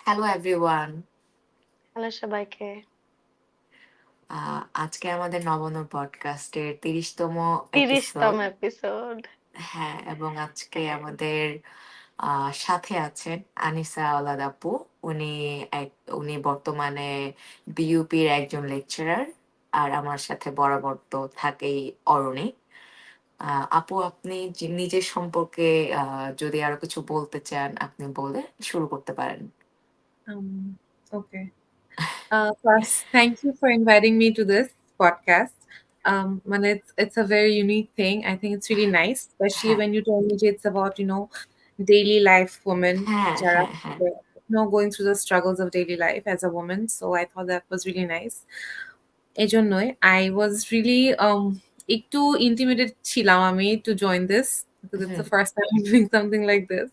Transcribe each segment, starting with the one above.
Hello everyone. Hello সবাইকে। আজকে আমাদের নবনূর পডকাস্টের ৩০তম ৩০তম এপিসোড। এপিসোড। হ্যাঁ, এবং আজকে হ্যাঁ। আমাদের সাথে আছেন আনিসা আওলাদ আপু। উনি এক উনি বর্তমানে বিইউপির একজন লেকচারার। আর আমার সাথে বরাবর তো থাকেই অরণি। আপু আপনি নিজের সম্পর্কে যদি আরো কিছু বলতে চান, আপনি বলে শুরু করতে পারেন। Okay. First, thank you for inviting me to this podcast. And it's a very unique thing. I think it's really nice, especially হ্যাঁ, when you told me it's about daily life women, হ্যাঁ, যারা হ্যাঁ, হ্যাঁ, going through the struggles of daily life as a woman. So I thought that was really nice. এজন্যই I was really একটু intimidated ছিলাম আমি to join this because it's hmm, the first time I'm doing something like this.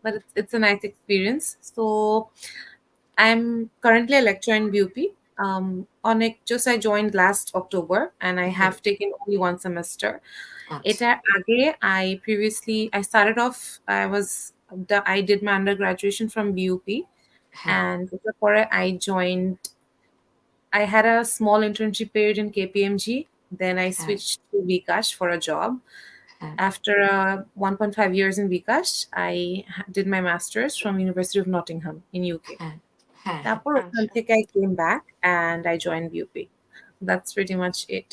But it's a nice experience. So I'm currently a lecturer in BUP. Just I joined last October and I hmm, have taken only one semester. আচ্ছা, এটার আগে I started off I did my undergraduation from BUP হ্যাঁ, and এটার পরে I had a small internship period in KPMG. Then I হ্যাঁ, switched to Bkash for a job. হ্যাঁ, After 1.5 years in Bkash, did my master's from University of Nottingham in UK. হ্যাঁ, হ্যাঁ, হ্যাঁ। তারপর ওখান আচ্ছা। থেকে I came back and I joined BUP. That's pretty much it.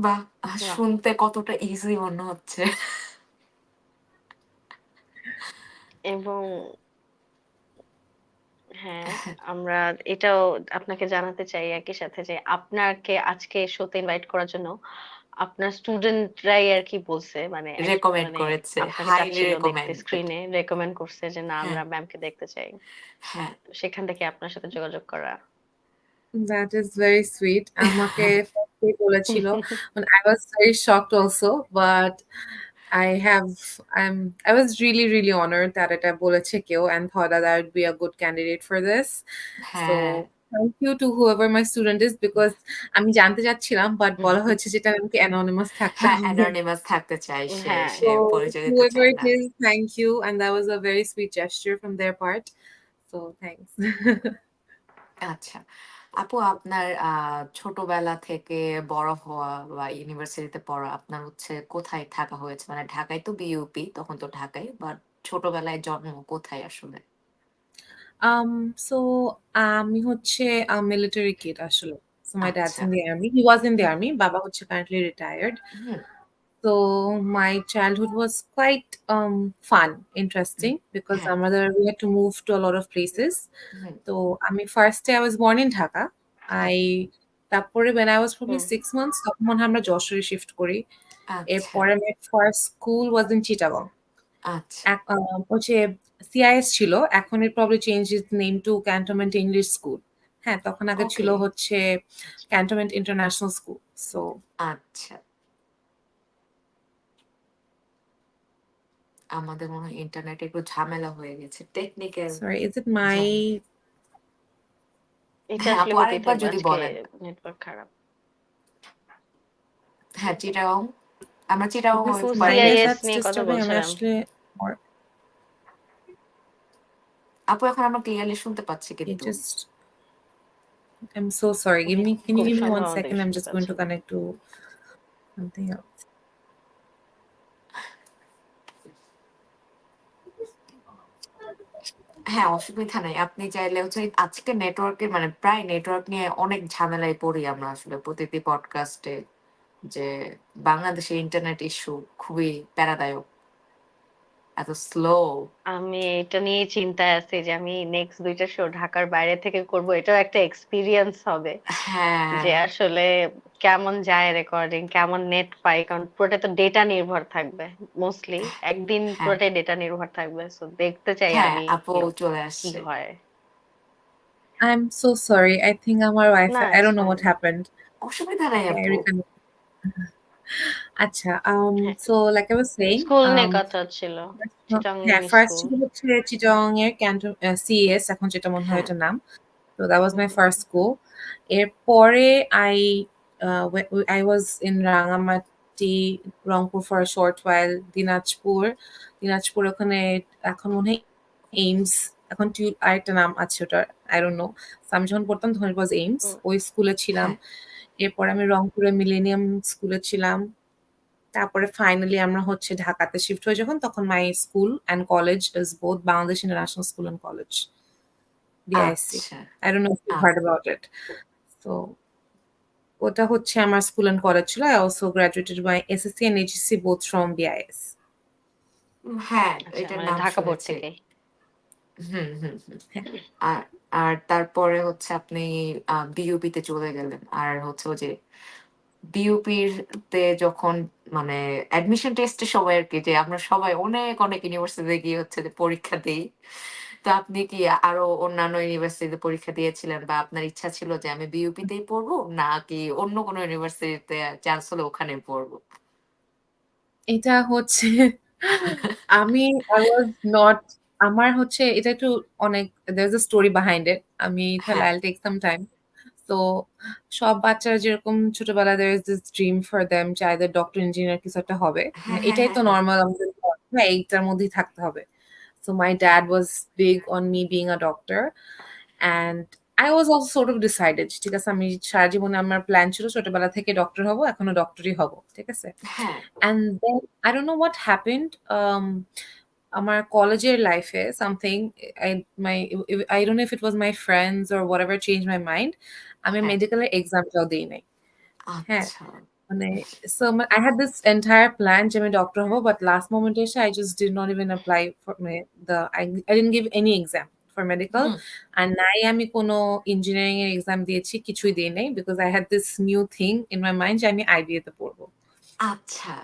বাহ! বাহ! শুনতে কতটা ইজি মনে হচ্ছে। এবং হ্যাঁ, আমরা এটাও আপনাকে জানাতে চাই একই সাথে যে আপনাকে আজকে শোতে ইনভাইট করার জন্য আপনার স্টুডেন্টরাই আরকি বলছে। মানে রেকমেন্ড মানে করেছে। আপনাকে হাইলি চাচ্ছিল দেখতে রেকমেন্ডেড। স্ক্রিনে রেকমেন্ড করছে যে না হ্যাঁ, আমরা ম্যামকে দেখতে চাই। হ্যাঁ। তো সেখান থেকে আপনার সাথে যোগাযোগ করা। That is very sweet. আমাকে first এই বলেছিল। And I was very shocked also, but I have I was really, really honored that এটা বলেছে কেউ and thought that I would be a good candidate for this. So হ্যাঁ, thank you to whoever my student is because আমি জানতে চাচ্ছিলাম but হুম। বলা হয়েছে যেটা আমাকে anonymous থাকতে হ্যাঁ, হবে। অ্যানোনিমাস থাকতে চায় সে। হ্যাঁ, সে So পরিচয় দিতে whoever চায় it না। is, thank you. And that was a very sweet gesture from their part. So thanks. আচ্ছা। আপু আপনার ছোটবেলা থেকে বড় হওয়া বা ইউনিভার্সিটিতে পড়া আপনার হচ্ছে কোথায় থাকা হয়েছে? মানে ঢাকায় তো বিইউপি, তখন তো ঢাকায়। বাট ছোটবেলায় জন্ম কোথায় আসলে? So আমি হচ্ছে military kid আসলে. So my dad's আচ্ছা। in the army. He was in the hmm, army. বাবা হচ্ছে currently retired. Hmm, So my childhood was quite fun, hmm. interesting because হ্যাঁ, we had to move to a lot of places. Hmm, So first day I was born in Dhaka. হ্যাঁ। I তারপরে when I was probably hmm, 6 months তখন মনে হয় আমরা যশোরে shift করি। আচ্ছা, এরপরে my first school was in Chittagong. আচ্ছা। হচ্ছে সিআইএস ছিল। এখন it probably changed its name to Cantonment English School. হ্যাঁ, তখন আগে ছিল ওকে, হচ্ছে Cantonment International School. So আচ্ছা। আমাদের মনে হয় ইন্টারনেটে একটু ঝামেলা হয়ে গেছে। টেকনিক্যাল sorry, is it ঝামেলা। my এটা হ্যাঁ, আসলে আপু হতেই আরেকবার থাকবে। যদি আজকে বলেন। নেটওয়ার্ক খারাপ। হ্যাঁ, চিটাগং। আমরা চিটাগং This আপু পরে line is সিআইএস that's নিয়ে কথা disturbing আমি বলছিলাম। আসলে or আপু এখন আমরা ক্লিয়ারলি শুনতে পাচ্ছি it কিন্তু। just I'm so sorry. Can you খুব give me সম্ভব 1 আমাদের second? I'm শুনতে just going to পাচ্ছেন না। connect to something else. হ্যাঁ, অসুবিধা নাই। আপনি চাইলে হচ্ছে আজকে নেটওয়ার্কের মানে প্রায় নেটওয়ার্ক নিয়ে অনেক ঝামেলায় পড়ি আমরা আসলে প্রতিটি পডকাস্টে। যে বাংলাদেশের ইন্টারনেট ইস্যু খুবই প্যারাদায়ক। এত স্লো। আমি এটা নিয়েই চিন্তায় আছি যে আমি নেক্সট ২ টা শো ঢাকার বাইরে থেকে করব। এটাও একটা এক্সপেরিয়েন্স হবে। হ্যাঁ, যে আসলে কেমন যায় রেকর্ডিং, কেমন নেট পাই। কারণ পুরোটাই তো ডেটা নির্ভর থাকবে মোস্টলি। একদিন হ্যাঁ, পুরোটাই ডেটা নির্ভর থাকবে। সো দেখতে চাই হ্যাঁ, আমি আপু চলে কি আসছে। হয়। I'm so sorry. I think আমার না, Wi-Fi I it's don't know fine. what happened. অসুবিধা নাই Okay, I আপু। reconnect. আচ্ছা, হ্যাঁ, so like I was saying, school নিয়ে কথা হচ্ছিল। চিটাং হ্যাঁ, ইংলিশ ফার্স্ট স্কুল। ছিল হচ্ছে চিটং এর সিএস এখন যেটা মনে হয় হ্যাঁ, এটার নাম। So that was hmm, my hmm, first school. এরপরে I was in Rangamati, Rangpur for a short while, Dinajpur ওখানে এখন মনে হয় এইমস, এখন আরেকটা নাম আছে ওটার, আই ডোন্ট নো। আমি যখন পড়তাম তখন ইট ওয়াজ এইমস, হুম, ওই স্কুলে ছিলাম। হ্যাঁ, এরপরে আমি রংপুরে মিলেনিয়াম স্কুলে ছিলাম। তারপরে ফাইনালি আমরা হচ্ছে ঢাকাতে শিফট হয়ে যখন, তখন my school and college is both Bangladesh international school and college, BISC. আচ্ছা, I don't know if you uh heard about it. তো ওটা হচ্ছে আমার স্কুল অ্যান্ড কলেজ ছিল। I also graduated by SSC and HSC both from BIS. হ্যাঁ, আচ্ছা, এটার মানে নাম ঢাকা বোর্ড শুনেছি। থেকেই। হুম, হুম, হুম। হ্যাঁ, আর আর তারপরে হচ্ছে আপনি বিইউপিতে চলে গেলেন। আর হচ্ছে ওই যে বিইউপির তে যখন মানে অ্যাডমিশন টেস্টের সময় আরকি, যে আমরা সবাই অনেক, অনেক ইউনিভার্সিটিতে গিয়ে হচ্ছে যে পরীক্ষা দেই। তো আপনি কি আরো অন্যান্য ইউনিভার্সিটিতে পরীক্ষা দিয়েছিলেন, বা আপনার ইচ্ছা ছিল যে আমি বিইউপিতেই পড়বো, নাকি অন্য কোনো ইউনিভার্সিটিতে চান্স হলে ওখানে পড়বো? এটা হচ্ছে আমি I was not, আমার হচ্ছে এটা একটু অনেক, there's a story behind it. আমি তাহলে হ্যাঁ, I'll take some time. তো সব বাচ্চারা যেরকম ছোটবেলায় there is this dream for them যে either ডক্টর, ইঞ্জিনিয়ার কিছু একটা হবে। মানে হ্যাঁ, হ্যাঁ, এটাই হ্যাঁ, তো হ্যাঁ। নরমাল আমাদের thought, হ্যাঁ, এইটার মধ্যেই থাকতে হবে। So my dad was big on me being a doctor, and I was also sort of decided, ঠিক আছে, আমি সারা জীবনে আমার প্ল্যান ছিল ছোটবেলা থেকে ডক্টর হব, এখনো ডক্টরই হব, ঠিক আছে। হ্যাঁ, And then I don't know what happened. আমার কলেজের লাইফে something, I my I don't know if it was my friends or whatever changed my mind. আমি হ্যাঁ। মেডিকেলের এক্সামটাও দেই নাই। হ্যাঁ, আচ্ছা। মানে so I had this entire plan যে আমি ডক্টর হব, but last moment এসে I just did not even apply for I didn't give any exam for medical, হুম, আর নাই আমি কোনো ইঞ্জিনিয়ারিং এর এক্সাম দিয়েছি, কিছুই দিই নাই, because I had this new thing in my mind যে আমি আইবিএ তে পড়বো। আচ্ছা।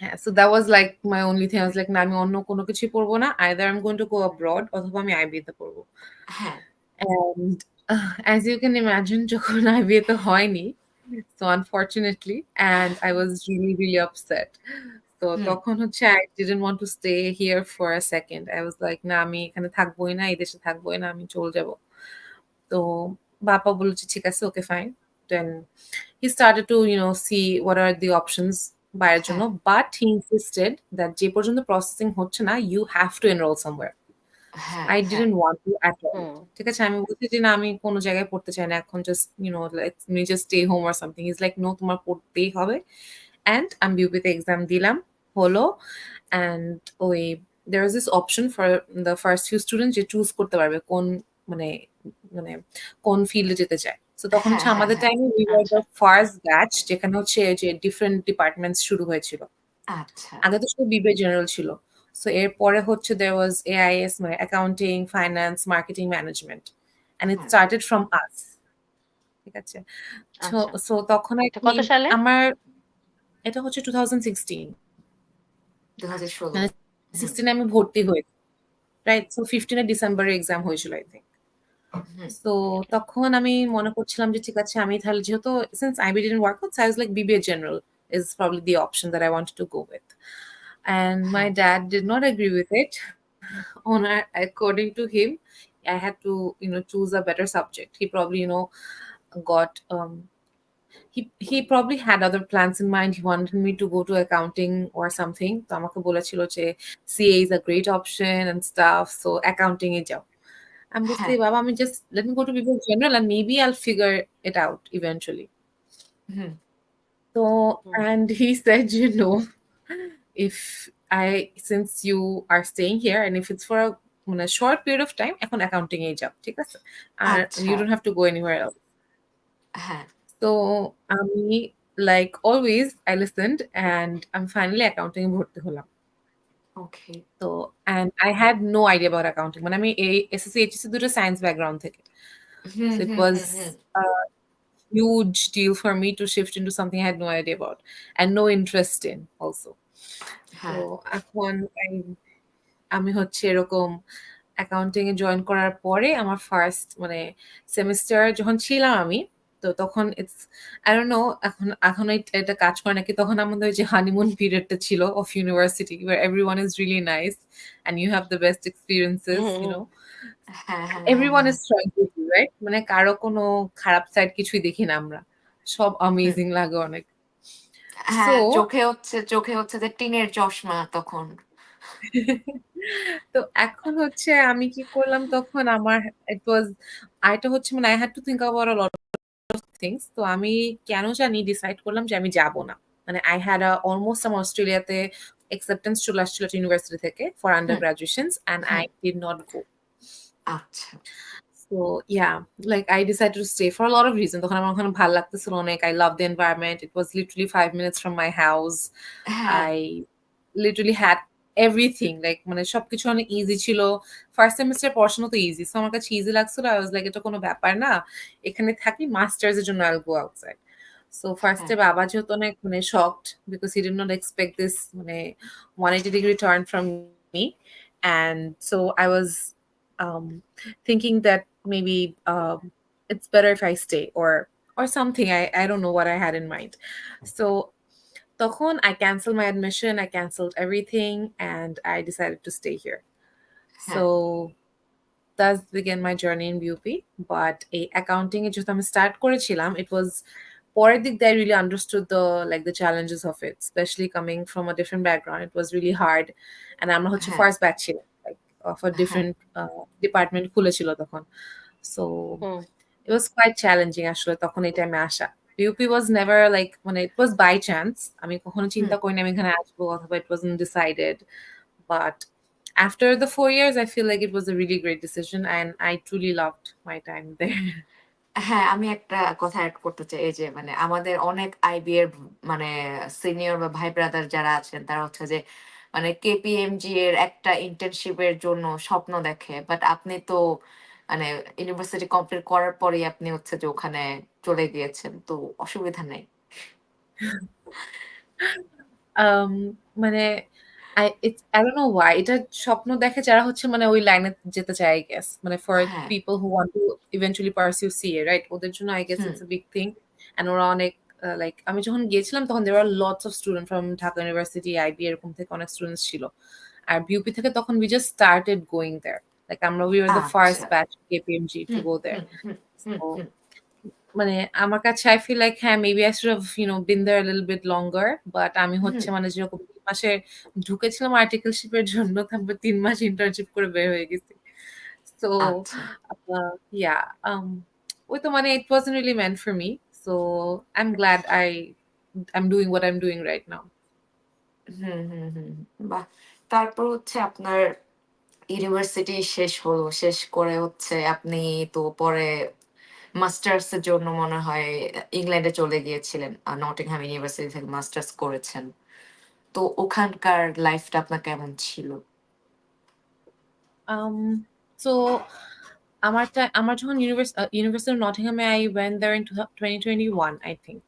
হ্যাঁ, so that was like my only thing. I was like, না আমি অন্য কোনো কিছুই পড়বো না। Either I'm going to go abroad অথবা আমি IB তে পড়বো। হ্যাঁ, And as you can imagine, যখন IB তে হয়নি, so unfortunately, and I was really, really upset. তো হুম, তখন হচ্ছে I didn't want to stay here for a second. I was like, না আমি এখানে থাকবোই না, এই দেশে থাকবোই না, আমি চলে যাবো। তো বাবা বলেছে ঠিক আছে, okay fine. Then he started to, see what are the options বাইরের জন্য, হ্যাঁ, but he insisted that যে পর্যন্ত প্রসেসিং হচ্ছে না, you have to enroll somewhere. হ্যাঁ, I হ্যাঁ, didn't want to at all. হুম, ঠিক আছে, আমি বলছি যে না আমি কোনো জায়গায় পড়তে চাই না এখন, just let me just stay home or something. He's like, no, তোমার পড়তেই হবে। And আমি বিউপিতে এক্সাম দিলাম, হলো। And ওই there was this option for the first few students যে চুজ করতে পারবে কোন, মানে মানে কোন ফিল্ডে যেতে চায়। তো তখন হ্যাঁ, হচ্ছে হ্যাঁ, আমাদের হ্যাঁ। টাইমে we were আচ্ছা, the first batch যেখানে হচ্ছে যে ডিফারেন্ট ডিপার্টমেন্টস শুরু হয়েছিল। আচ্ছা, আগে তো শুধু বিবিএ জেনারেল ছিল। সো এরপরে হচ্ছে there was AIS, মানে accounting, finance, marketing, management, and it হ্যাঁ, started from us। ঠিক আছে? সো আচ্ছা। সো তখন এটা আরকি কত সালে? আমার, এটা হচ্ছে 2016, 2016। মানে হুম, 16 এ আমি ভর্তি হই। রাইট? সো 15 এ ডিসেম্বরে এক্সাম হয়েছিল আই থিংক। হুম, সো তখন আমি মনে করছিলাম যে ঠিক আছে, আমি তাহলে যেহেতু since IB didn't work out, so I was like BBA General is probably the option that I wanted to go with. And my হ্যাঁ, dad did not agree with it. According to him, I had to, choose a better subject. He probably, got he probably had other plans in mind. He wanted me to go to accounting or something. তো আমাকে বলেছিল যে CA is a great option and stuff. So accounting এ যাও। আমি বলছি, হ্যাঁ, বাবা আমি just let me go to BBA General and maybe I'll figure it out eventually. Hmm, So, hmm, and he said, if since you are staying here and if it's for a মানে short period of time, এখন accounting এ যাও, ঠিক আছে? আর আচ্ছা, you don't have to go anywhere else. হ্যাঁ, So আমি, like always, I listened and I'm finally accounting এ ভর্তি হলাম। ওকে। তো and I had no idea about accounting, মানে আমি এই এসএসসি এইচএসসি দুটো সায়েন্স ব্যাকগ্রাউন্ড থেকে। হুম, So it hmm, was hmm, hmm, a huge deal for me to shift into something I had no idea about and no interest in also. তো হ্যাঁ, এখন আমি হচ্ছে এরকম অ্যাকাউন্টিং এ জয়েন করার পরে আমার ফার্স্ট মানে সেমিস্টার যখন ছিলাম আমি, তো তখন ইটস আই ডোন্ট নো এখন এটা কাজ করে নাকি, তখন আমাদের ওই যে হানিমুন পিরিয়ডটা ছিল of university where everyone is really nice and you have the best experiences, হুম, হুম, হ্যাঁ, হ্যাঁ, হ্যাঁ, everyone হ্যাঁ, is trying to do right, মানে কারো কোনো খারাপ সাইড কিছুই দেখি না আমরা, সব হুম। অ্যামেজিং লাগে অনেক। সো হ্যাঁ, চোখে হচ্ছে যে টিনের চশমা তখন। তো এখন হচ্ছে আমি কি করলাম তখন আমার it was আরেকটা হচ্ছে মানে I had to think about a lot of things. তো আমি কেন জানি ডিসাইড করলাম যে আমি যাব না। মানে I had a almost আমার অস্ট্রেলিয়াতে acceptance চলে আসছিল ইউনিভার্সিটি থেকে for hmm, undergraduations and I hmm, did not go. আচ্ছা। So yeah, like I decided to stay for a lot of reasons. তখন আমার ওখানে ভালো লাগতেছিল অনেক। I love the environment. It was literally 5 minutes from my house. হ্যাঁ, I literally had everything. Like মানে সবকিছু অনেক ইজি ছিল। ফার্স্ট সেমেস্টার পড়াশোনা তো ইজি। সো আমার কাছে ইজি লাগছিল। I was like এটা কোনো ব্যাপার না। এখানে থাকি মাস্টার্স এর জন্য I'll go outside. So ফার্স্টে হ্যাঁ, বাবা যেহেতু অনেক মানে shocked because he did not expect this মানে 180-degree turn from me. And so I was um thinking that maybe it's better if I stay or something. I don't know what I had in mind. So তখন I canceled my admission, I canceled everything, and I decided to stay here. হ্যাঁ, So thus began my journey in BUP. But a accounting এ যেহেতু আমি start করেছিলাম, it was পরের দিক দিয়ে I really understood the challenges of it, especially coming from a different background. It was really hard. And আমরা হচ্ছে হ্যাঁ, first batch ছিলাম, like of a হ্যাঁ, different department খুলেছিল তখন। So hmm, it was quite challenging আসলে তখন এই টাইমে আসা। বিউপি was never like মানে it was by chance. আমি কখনো হুম। চিন্তা করিনি আমি এখানে আসবো অথবা it wasn't decided. But after the 4 years, I feel like it was a really great decision and I truly loved my time there. হ্যাঁ, আমি একটা কথা এড করতে চাই। এই যে মানে আমাদের অনেক আইবি এর মানে সিনিয়র বা ভাই ব্রাদার যারা আছেন তারা হচ্ছে যে মানে কেপিএমজি এর একটা ইন্টার্নশিপ এর জন্য স্বপ্ন দেখে। বাট আপনি তো মানে ইউনিভার্সিটি কমপ্লিট করার পরেই আপনি হচ্ছে যে ওখানে চলে গিয়েছেন। তো অসুবিধা নেই। মানে I don't know why এটা স্বপ্ন দেখে যারা হচ্ছে মানে ওই লাইনে যেতে চায় I guess মানে for হ্যাঁ, people who want to eventually pursue CA right ওদের জন্য I guess hmm, it's a big thing and ওরা অনেক like আমি যখন গিয়েছিলাম তখন there were lots of students from Dhaka University IB এরকম থেকে অনেক স্টুডেন্টস ছিল আর বিউপি থেকে তখন we just started going there like আমরা we were the first আচ্ছা। batch KPMG to hmm, go there hmm, hmm, hmm, so হুম, মানে আমার কাছে I feel like হ্যাঁ maybe I should have been there a little bit longer but আমি হুম, হচ্ছে মানে যেরকম ৩ মাসে ঢুকেছিলাম আর্টিকেলশিপ এর জন্য তারপর ৩ মাস ইন্টার্নশিপ করে বের হয়ে গেছি। So আচ্ছা। yeah ওই তো মানে it wasn't really meant for me. So I'm glad I'm doing what I'm doing right now. হুম, হুম, হুম। বাহ! তারপর হচ্ছে আপনার ইউনিভার্সিটি শেষ হলো। শেষ করে হচ্ছে আপনি তো পরে মাস্টার্স এর জন্য মনে হয় ইংল্যান্ডে চলে গিয়েছিলেন। নটিংহাম ইউনিভার্সিটি থেকে মাস্টার্স করেছেন। তো ওখানকার লাইফটা আপনার কেমন ছিল? Um so আমার যখন University of Nottingham I went there in 2021 I think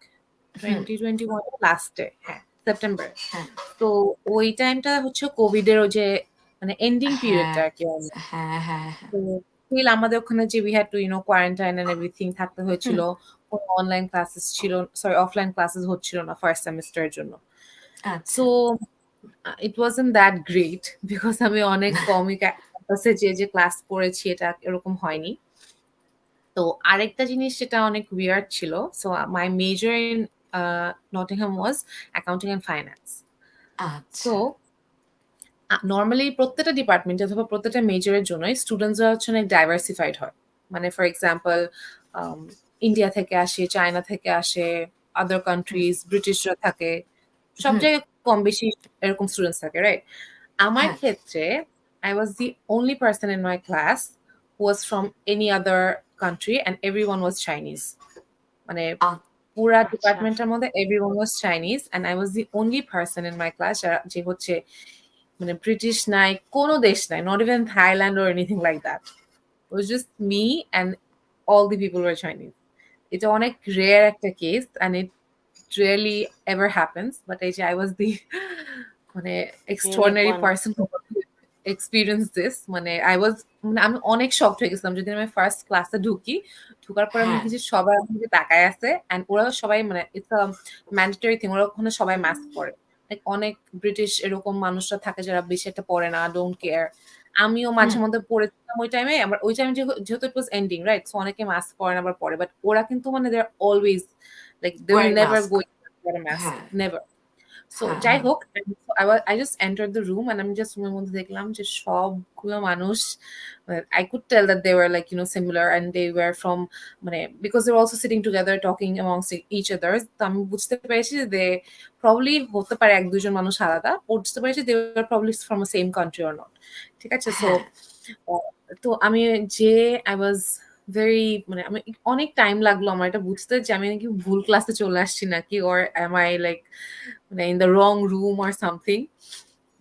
হুম, 2021 লাস্টে হ্যাঁ সেপ্টেম্বর হ্যাঁ, তো ওই টাইমটা হচ্ছে কোভিড এর ওই যে মানে এন্ডিং হ্যাঁ, পিরিয়ডটা আর কি হ্যাঁ, হ্যাঁ, হ্যাঁ। তো still আমাদের ওখানে যে we had to quarantine and everything থাকতে হুম, হয়েছিল কোনো অনলাইন ক্লাসেস ছিল সরি অফলাইন ক্লাসেস হচ্ছিল না ফার্স্ট সেমিস্টারের জন্য আচ্ছা, so it wasn't that great because আমি অনেক কমই ক্যাম্পাসে যে ক্লাস করেছি এটা এরকম হয়নি তো আরেকটা জিনিস যেটা অনেক weird ছিল so my major in Nottingham was accounting and finance আচ্ছা। সো নরমালি প্রত্যেকটা ডিপার্টমেন্টে অথবা প্রত্যেকটা মেজরের জন্যই স্টুডেন্টসরা হচ্ছে অনেক ডাইভার্সিফাইড হয় মানে ফর এক্সাম্পল ইন্ডিয়া থেকে আসে চায়না থেকে আসে আদার হুম, কান্ট্রিজ ব্রিটিশরা থাকে সব হুম, জায়গায় কম বেশি এরকম স্টুডেন্টস থাকে রাইট আমার হ্যাঁ, ক্ষেত্রে I was the only person in my class who was from any other country and everyone was Chinese মানে পুরা আচ্ছা। ডিপার্টমেন্টের মধ্যে everyone was Chinese and I was the only person in my class যে হচ্ছে মানে ব্রিটিশ নাই কোনো দেশ নাই not even Thailand or anything like that it was just me and all the people were Chinese এটা অনেক rare একটা case and it rarely ever happens but এই যে I was the মানে unique extraordinary one. person who experienced this মানে I was মানে আমি অনেক শকড হয়ে গেছিলাম যদি আমি ফার্স্ট ক্লাসে ঢুকার পর আমি হ্যাঁ, দেখি যে সবাই আমার দিকে তাকায় আছে and ওরা সবাই মানে ইটস আ ম্যান্ডেটরি থিং ওরা ওখানে সবাই মাস্ক পরে লাইক অনেক ব্রিটিশ এরকম মানুষরা থাকে যারা বেশি একটা পরে না ডোন্ট কেয়ার আমিও মাঝে হুম, মধ্যে পড়েছিলাম ওই টাইমে আমার ওই টাইমে যেহেতু it was ending right so অনেকে মাস্ক পরে না আবার পরে বাট ওরা কিন্তু মানে দে আর always like they will wearing never mask. Go mask হ্যাঁ, নেভার সো হ্যাঁ, যাই হ্যাঁ। হোক, I just entered the room and আমি জাস্ট রুমের মধ্যে দেখলাম যে সবগুলো মানুষ, I could tell that they were like, similar, and they were from, মানে because they were also sitting together talking amongst each other. তো আমি বুঝতে পেরেছি যে they probably হতে পারে এক দুজন মানুষ আলাদা, বুঝতে পেরেছি they were probably from the same country or not. ঠিক আছে? সো হ্যাঁ। তো আমি যে I was very, মানে আমি অনেক টাইম লাগলো আমার এটা বুঝতে যে আমি নাকি ভুল ক্লাসে চলে আসছি নাকি, or am I like, মানে in the wrong room or something.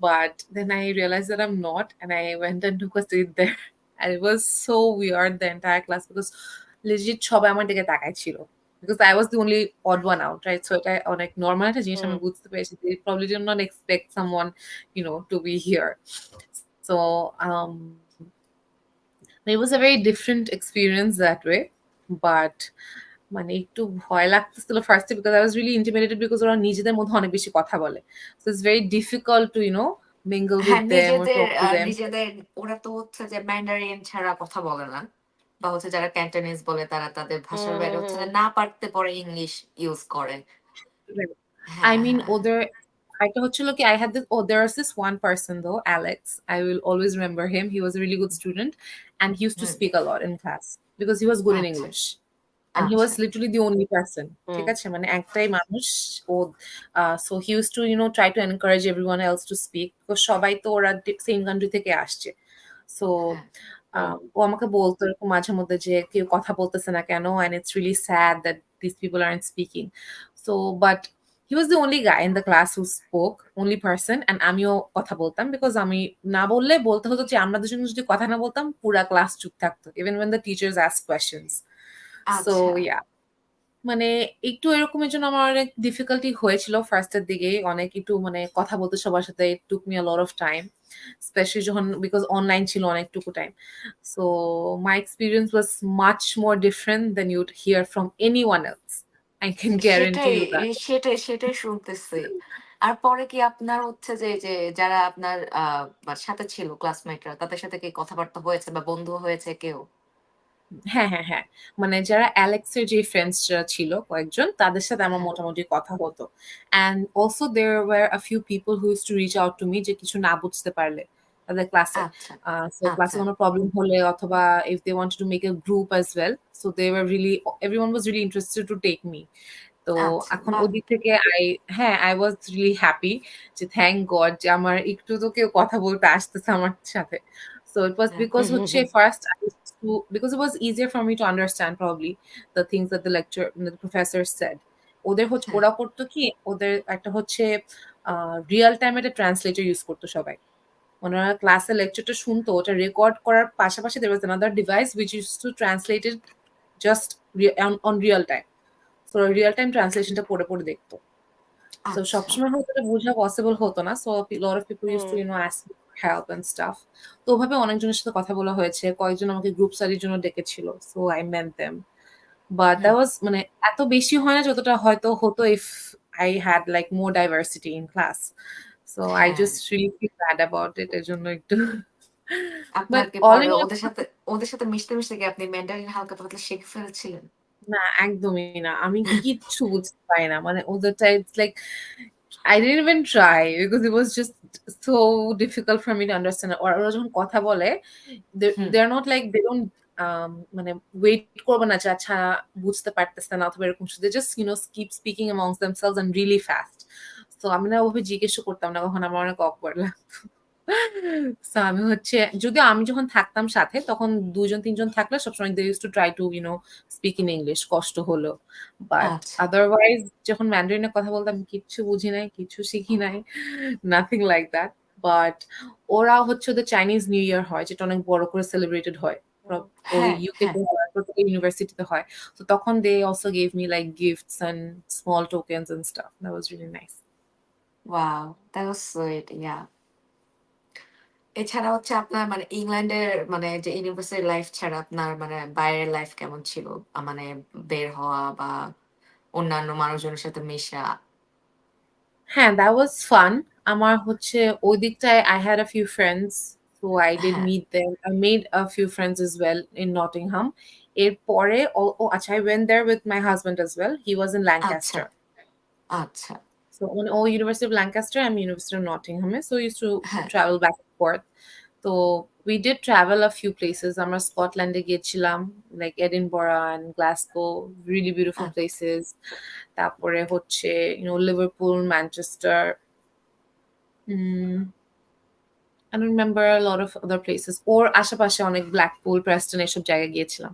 But then I realized that I'm not, and I went and took a seat there. And it was so weird the entire class because legit সবাই আমার দিকে তাকাই ছিল, because I was the only odd one out, right? So এটা অনেক normal একটা জিনিস আমি হুম বুঝতে পেরেছি, they probably did not expect someone, to be here. So it was a very different experience that way. But মানে একটু ভয় লাগতেছিল ফার্স্টে, because I was really intimidated because ওরা নিজেদের মধ্যে অনেক বেশি কথা বলে, so it's very difficult to mingle with হ্যাঁ, them or নিজেদের talk to them. নিজেদের ওরা তো হচ্ছে যে ম্যান্ডারিন ছাড়া কথা বলে না। বা হচ্ছে যারা ক্যান্টোনিজ বলে তারা তাদের ভাষার বাইরে হচ্ছে হুম যে না পারতে পরে ইংলিশ ইউজ করে। I হ্যাঁ, mean, হ্যাঁ। ওদের একটা হচ্ছিল কি, I had this, there was this one person though, Alex. I will always remember him. He was a really good student, and he used to hmm, speak a lot in class because he was good in আচ্ছা, English. And he was আচ্ছা। literally the only person. হুম ঠিক আছে? মানে একটাই মানুষ ও, so he used to try to encourage everyone else to speak, because সবাই তো ওরা সেম কান্ট্রি থেকে আসছে। সো হ্যাঁ, হুম ও আমাকে বলতো এরকম মাঝে মধ্যে যে কেউ কথা বলতেছে না কেন, and it's really sad that these people aren't speaking. So but he was the only guy in the class who spoke, only person, and আমিও কথা বলতাম, because আমি না বললে বলতে হতো যে আমরা দুজন যদি কথা না বলতাম পুরা ক্লাস চুপ থাকতো, even when the teachers asked questions. So আচ্ছা। yeah, মানে একটু এরকমের জন্য আমার অনেক ডিফিকাল্টি হয়েছিল ফার্স্টের দিকে, অনেক একটু মানে কথা বলতে সবার সাথে it took me a lot of time, specially যখন, বিকজ অনলাইন ছিল অনেকটুকু time. So my experience was much more different than you'd hear from anyone else, I can guarantee সেটাই, ইউ দ্যাট। সেটাই শুনতেছি। আর পরে কি আপনার হচ্ছে যে যারা আপনার বা সাথে ছিল ক্লাসমেটরা তাদের সাথে কি কথাবার্তা হয়েছে বা বন্ধু হয়েছে কেউ? হ্যাঁ, হ্যাঁ, হ্যাঁ। মানে যারা অ্যালেক্সের যে ফ্রেন্ডসরা ছিল কয়েকজন, তাদের সাথে আমার হ্যাঁ, মোটামুটি কথা হতো। And also there were a few people who used to reach out to me, যে কিছু না বুঝতে পারলে তাদের ক্লাসে। আচ্ছা, সো ক্লাসে আচ্ছা, কোনো প্রবলেম হলে, অথবা if they wanted to make a group as well, so they were really, everyone was really interested to take me. তো আচ্ছা, এখন বাহ! ওদিক থেকে হ্যাঁ, I was really happy যে থ্যাংক গড যে আমার একটু তো কেউ কথা বলতে আসতেছে আমার সাথে। So it was হ্যাঁ, because হচ্ছে first I used to, because it was easier for me to understand probably the things that the professor said. ওদের হচ্ছে, হ্যাঁ, ওরা করতো কি, ওদের একটা হচ্ছে রিয়াল টাইম একটা ট্রান্সলেটর ইউজ করতো সবাই। ওনারা ক্লাসে লেকচারটা শুনতো, ওটা রেকর্ড করার পাশাপাশি there was another device which used to translate it just on real time. তো রিয়াল টাইম ট্রান্সলেশনটা পড়ে পড়ে দেখতো। সো আচ্ছা, সবসময় হয়তো এটা বোঝা পসিবল হতো না। So lot of people used hmm to ask me for help and stuff. তো ওভাবে অনেকজনের সাথে কথা বলা হয়েছে। কয়েকজন আমাকে গ্রুপ স্টাডির জন্য ডেকেছিল। So I met them. But hmm, that was, মানে এত বেশি হয় না যতটা হয়তো হতো if I had like more diversity in class. So I হ্যাঁ। just really feel bad about it, এজন্য একটু। আপনার But কি all পরে in all, ওদের সাথে মিশতে কি আপনি ম্যান্ডারিন হালকা পাতলা শিখে ফেলছিলেন? না, একদমই না। আমি কিচ্ছু বুঝতে পারি না। মানে ওদেরটা it's like I didn't even try because it was just so difficult for me to understand. ওরা যখন কথা বলে, হুম, they're not like, they don't মানে ওয়েট করবে না যে আচ্ছা বুঝতে পারতেছে না অথবা এরকম কিছু। They just keep speaking amongst themselves and really fast. So আমি না ওভাবে জিজ্ঞেসও করতাম না, কখন আমার অনেক awkward লাগতো। সো আমি হচ্ছে, যদিও আমি যখন থাকতাম সাথে তখন ২ জন ৩ জন থাকলে সবসময় they used to try to speak in English কষ্ট হলেও। বাট আচ্ছা, আদারওয়াইজ যখন ম্যান্ডারিনে কথা বলতাম কিচ্ছু বুঝি নাই, কিচ্ছু শিখি নাই। Nothing like that. বাট ওরা হচ্ছে, ওদের চাইনিজ নিউ ইয়ার হয় যেটা অনেক বড় করে সেলিব্রেটেড হয়। ওই হ্যাঁ, ইউকে হ্যাঁ। তে হয়, প্রত্যেকটা ইউনিভার্সিটিতে হয়। তো তখন they also gave me like gifts and small tokens and stuff. That was really nice. Wow! That was sweet, yeah. এছাড়া হচ্ছে আপনার মানে ইংল্যান্ডের মানে যে ইউনিভার্সিটি লাইফ ছাড়া আপনার মানে বাইরের লাইফ কেমন ছিল? মানে বের হওয়া বা অন্যান্য মানুষজনের সাথে মেশা? হ্যাঁ, that was fun. আমার হচ্ছে ওই দিকটায় I had a few friends, so I did হ্যাঁ, meet them. I made a few friends as well in Nottingham. এরপরে আচ্ছা, I went there with my husband as well. He was in আচ্ছা, Lancaster. আচ্ছা। So on all University of Lancaster, I'm University of Nottingham. So we used to হ্যাঁ, travel back and forth. So we did travel a few places. আমরা স্কটল্যান্ডে গিয়েছিলাম, like Edinburgh and Glasgow, really beautiful আচ্ছা, places. তারপরে হচ্ছে, Liverpool, Manchester. I don't remember a lot of other places. Or আশেপাশে অনেক Blackpool, Preston এসব জায়গায় গিয়েছিলাম.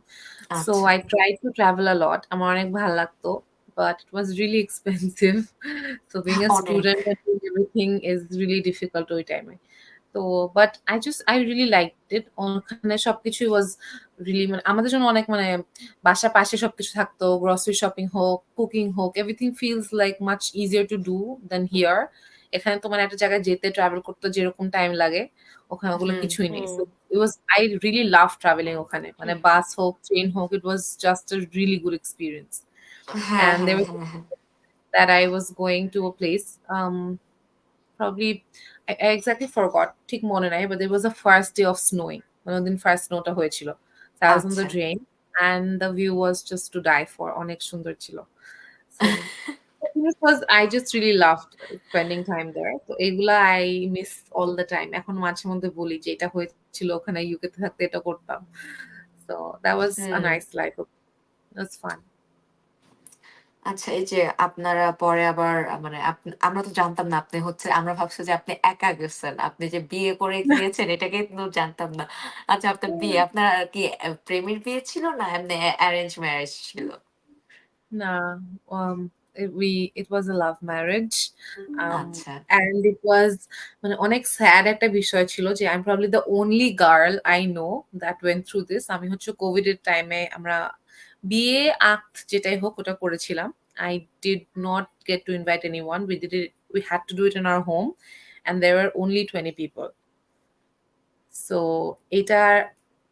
So আচ্ছা, I tried to travel a lot. আমার অনেক ভালো লাগতো, but it was really expensive. So being a অনেক। student and doing everything is really difficult ওই টাইমে। তো but I really liked it. ওখানে সবকিছুই was really, মানে আমাদের জন্য অনেক, মানে বাসার পাশে সবকিছু থাকতো, গ্রসারি শপিং হোক, কুকিং হোক, everything feels like much easier to do than here. এখানে তো মানে একটা জায়গায় যেতে ট্রাভেল করতে যেরকম টাইম লাগে, ওখানে ওগুলো হুম, কিছুই নেই। হুম so I really love traveling ওখানে, মানে বাস হোক, ট্রেন হোক, it was just a really good experience. হ্যাঁ, And there হ্যাঁ, was হ্যাঁ, হ্যাঁ। that I was going to a place, probably I exactly forgot, ঠিক মনে নাই, but there was a first day of snowing, মানে ওদিন ফার্স্ট স্নোটা হয়েছিল। So I was on the আচ্ছা। train and the view was just to die for, অনেক সুন্দর ছিল। So this was, I just really loved spending time there. So এগুলা I miss all the time. এখন মাঝে মধ্যে বলি যে এটা হয়েছিল ওখানে ইউকে তে থাকতে এটা করতাম। So that was a hmm. nice life. It was fun. আচ্ছা, এই যে আপনারা পরে আবার মানে আমরা তো জানতাম না আপনি হচ্ছে, আমরা ভাবছি যে আপনি একা গেছেন। আপনি যে বিয়ে করে গিয়েছেন এটা কিন্তু জানতাম না। আচ্ছা, আপনার বিয়ে আপনার কি প্রেমের বিয়ে ছিল না এমনি অ্যারেঞ্জ ম্যারেজ ছিল? Nah, it was a love marriage. আচ্ছা, And it was, মানে অনেক sad একটা বিষয় ছিল যে I'm probably the only girl I know that went through this. আমি হচ্ছে কোভিড এর টাইমে আমরা বিয়ে আক্ত যেটাই হোক ওটা করেছিলাম। I did not get to invite anyone. We had to do it in our home and there were only 20 people. So এটা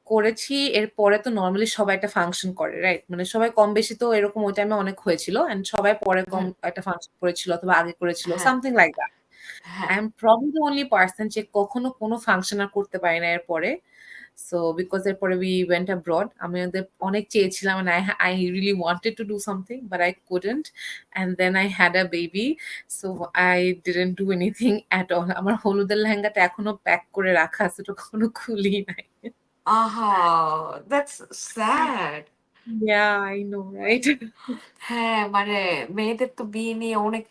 করেছি। এরপরে তো নরমালি সবাই একটা ফাংশন করে, রাইট? মানে সবাই কম বেশি তো এরকম ওই টাইমে অনেক হয়েছিল। অ্যান্ড সবাই পরে কম হুম, একটা ফাংশন করেছিল অথবা আগে করেছিল। হ্যাঁ, সামথিং লাইক দ্যাট। হ্যাঁ। I am probably the only person যে কখনো কোনো ফাংশন আর করতে পারি না এরপরে। সো বিকজ এরপরে we went abroad. আমি ওদের অনেক চেয়েছিলাম and I really wanted to do something but I couldn't. And then I had a baby. So I didn't do anything at all. আমার হলুদের লেহেঙ্গাটা এখনো প্যাক করে রাখা আছে। ওটা কখনো খুলি নাই। আহা! That's sad. Yeah, I know, right? হ্যাঁ, মানে মেয়েদের তো বিয়ে নিয়ে অনেক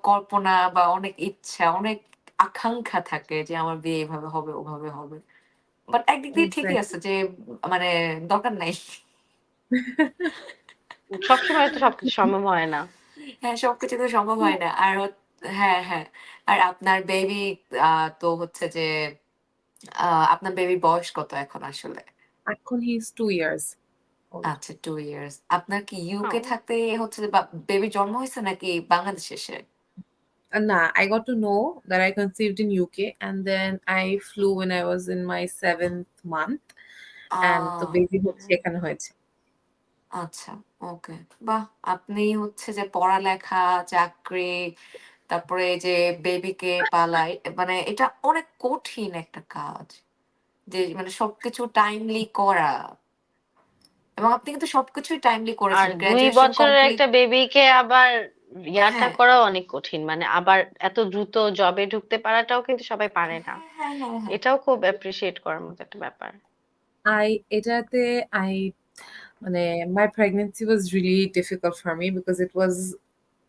কল্পনা বা অনেক ইচ্ছা, অনেক আকাঙ্ক্ষা থাকে যে আমার বিয়ে এভাবে হবে, ওভাবে হবে। বাট একদিক দিয়ে ঠিকই আছে Exactly. যে মানে দরকার নাই। সবসময় তো সবকিছু সম্ভব হয় না। হ্যাঁ, সবকিছু তো সম্ভব হয় না। আর হ্যাঁ, হ্যাঁ। আর আপনার বেবি আ তো হচ্ছে যে আ আপনার বেবির বয়স কত এখন আসলে? এখন he's 2 years old. আচ্ছা, 2 ইয়ার্স। আপনার কি ইউকে ও থাকতে হচ্ছে যে বা বেবির জন্ম হইছে নাকি বাংলাদেশে এসে? Nah, I got to know that I conceived in UK and then I flew when I was in my 7th month a and তো বেবি হচ্ছে এখানে হয়েছে। আচ্ছা, ওকে। বাহ! আপনি হচ্ছে যে পড়ালেখা, চাকরি, তারপরে এই যে বেবিকে পালা, মানে এটা অনেক কঠিন একটা কাজ। যে মানে সবকিছু টাইমলি করা। এবং আপনি কিন্তু সবকিছুই টাইমলি আর করেছেন। ২ গ্র্যাজুয়েশন বছরের কমপ্লিট। একটা বেবিকে আবার ইয়াটা হ্যাঁ, করাও অনেক কঠিন। মানে আবার এত দ্রুত জবে ঢুকতে পারাটাও কিন্তু সবাই পারে না। হ্যাঁ, হ্যাঁ, হ্যাঁ, হ্যাঁ। এটাও খুব অ্যাপ্রিশিয়েট করার মতো একটা ব্যাপার। এটাতে I মানে my pregnancy was really difficult for me because it was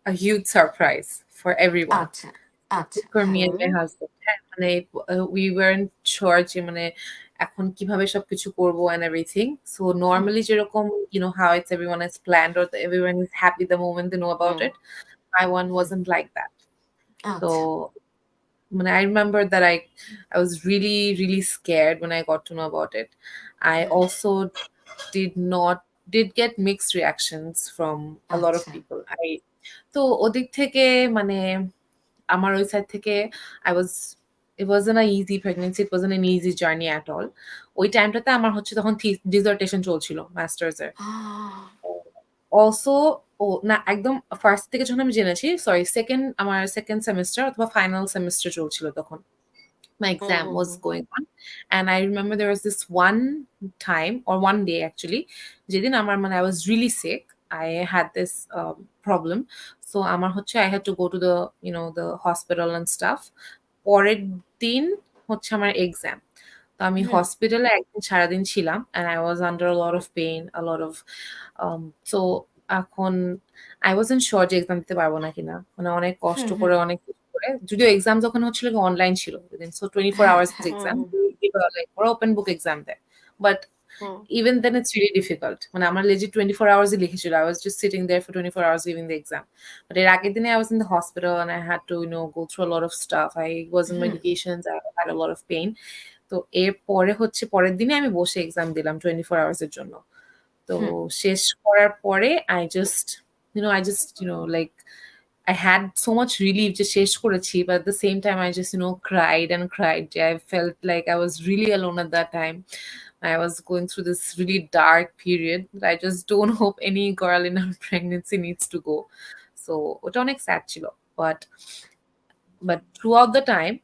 a huge surprise for everyone. আচ্ছা, আচ্ছা। For me হ্যাঁ, and my হুম, husband. হ্যাঁ, মানে we weren't sure যে মানে এখন কিভাবে সবকিছু করব and everything. So hmm, normally যেরকম, how it's everyone is planned or everyone is happy the moment they know about hmm, it. My one hmm. wasn't like that. So আচ্ছা, মানে I remember that I was really, really scared when I got to know about it. I hmm, also did get mixed reactions from a lot of আচ্ছা, people. তো ওদিক থেকে মানে আমার ওই side থেকে I was it wasn't an easy pregnancy, it wasn't an easy journey at all. ওই টাইমটাতে আমার হচ্ছে তখন ডিসার্টেশন চলছিল মাস্টার্স এর। আহ অলসো না, একদম ফার্স্ট থেকে যখন আমি জেনেছি, সরি, আমার সেকেন্ড সেমেস্টার অথবা ফাইনাল সেমেস্টার চলছিল তখন। My hmm, exam hmm, was hmm. going on and I remember there was this one time or one day actually যেদিন আমার মানে I was really sick I had this problem. So আমার হচ্ছে I had to go to the the hospital and stuff. পরের দিন হচ্ছে আমার exam. তো আমি হুম হসপিটালে একদিন সারাদিন ছিলাম and I was under a lot of pain, a lot of so এখন I wasn't sure যে এক্সাম দিতে পারবো না কিনা। মানে অনেক কষ্ট হুম করে হুম অনেক কিছু করে যদিও এক্সাম যখন হচ্ছিল অনলাইন ছিল। So 24 হ্যাঁ hours হ্যাঁ exam. Hmm give a like ওরা ওপেন বুক এক্সাম দেয়। But hmm even then it's really difficult. মানে আমার legit 24 hours ই লিখেছিল। I was just sitting there for 24 hours giving the exam. But এর আগের দিনে I was in the hospital and I had to go through a lot of stuff. I was on hmm medications. I had a lot of pain. তো এরপরে হচ্ছে পরের দিনে আমি বসে এক্সাম দিলাম 24 hours এর জন্য। তো হুম শেষ করার পরে I just like I had so much relief যে শেষ করেছি, but at the same time I just cried and cried. I felt like I was really alone at that time. I was going through this really dark period that I just don't hope any girl in her pregnancy needs to go. So ওটা অনেক sad ছিল, but throughout the time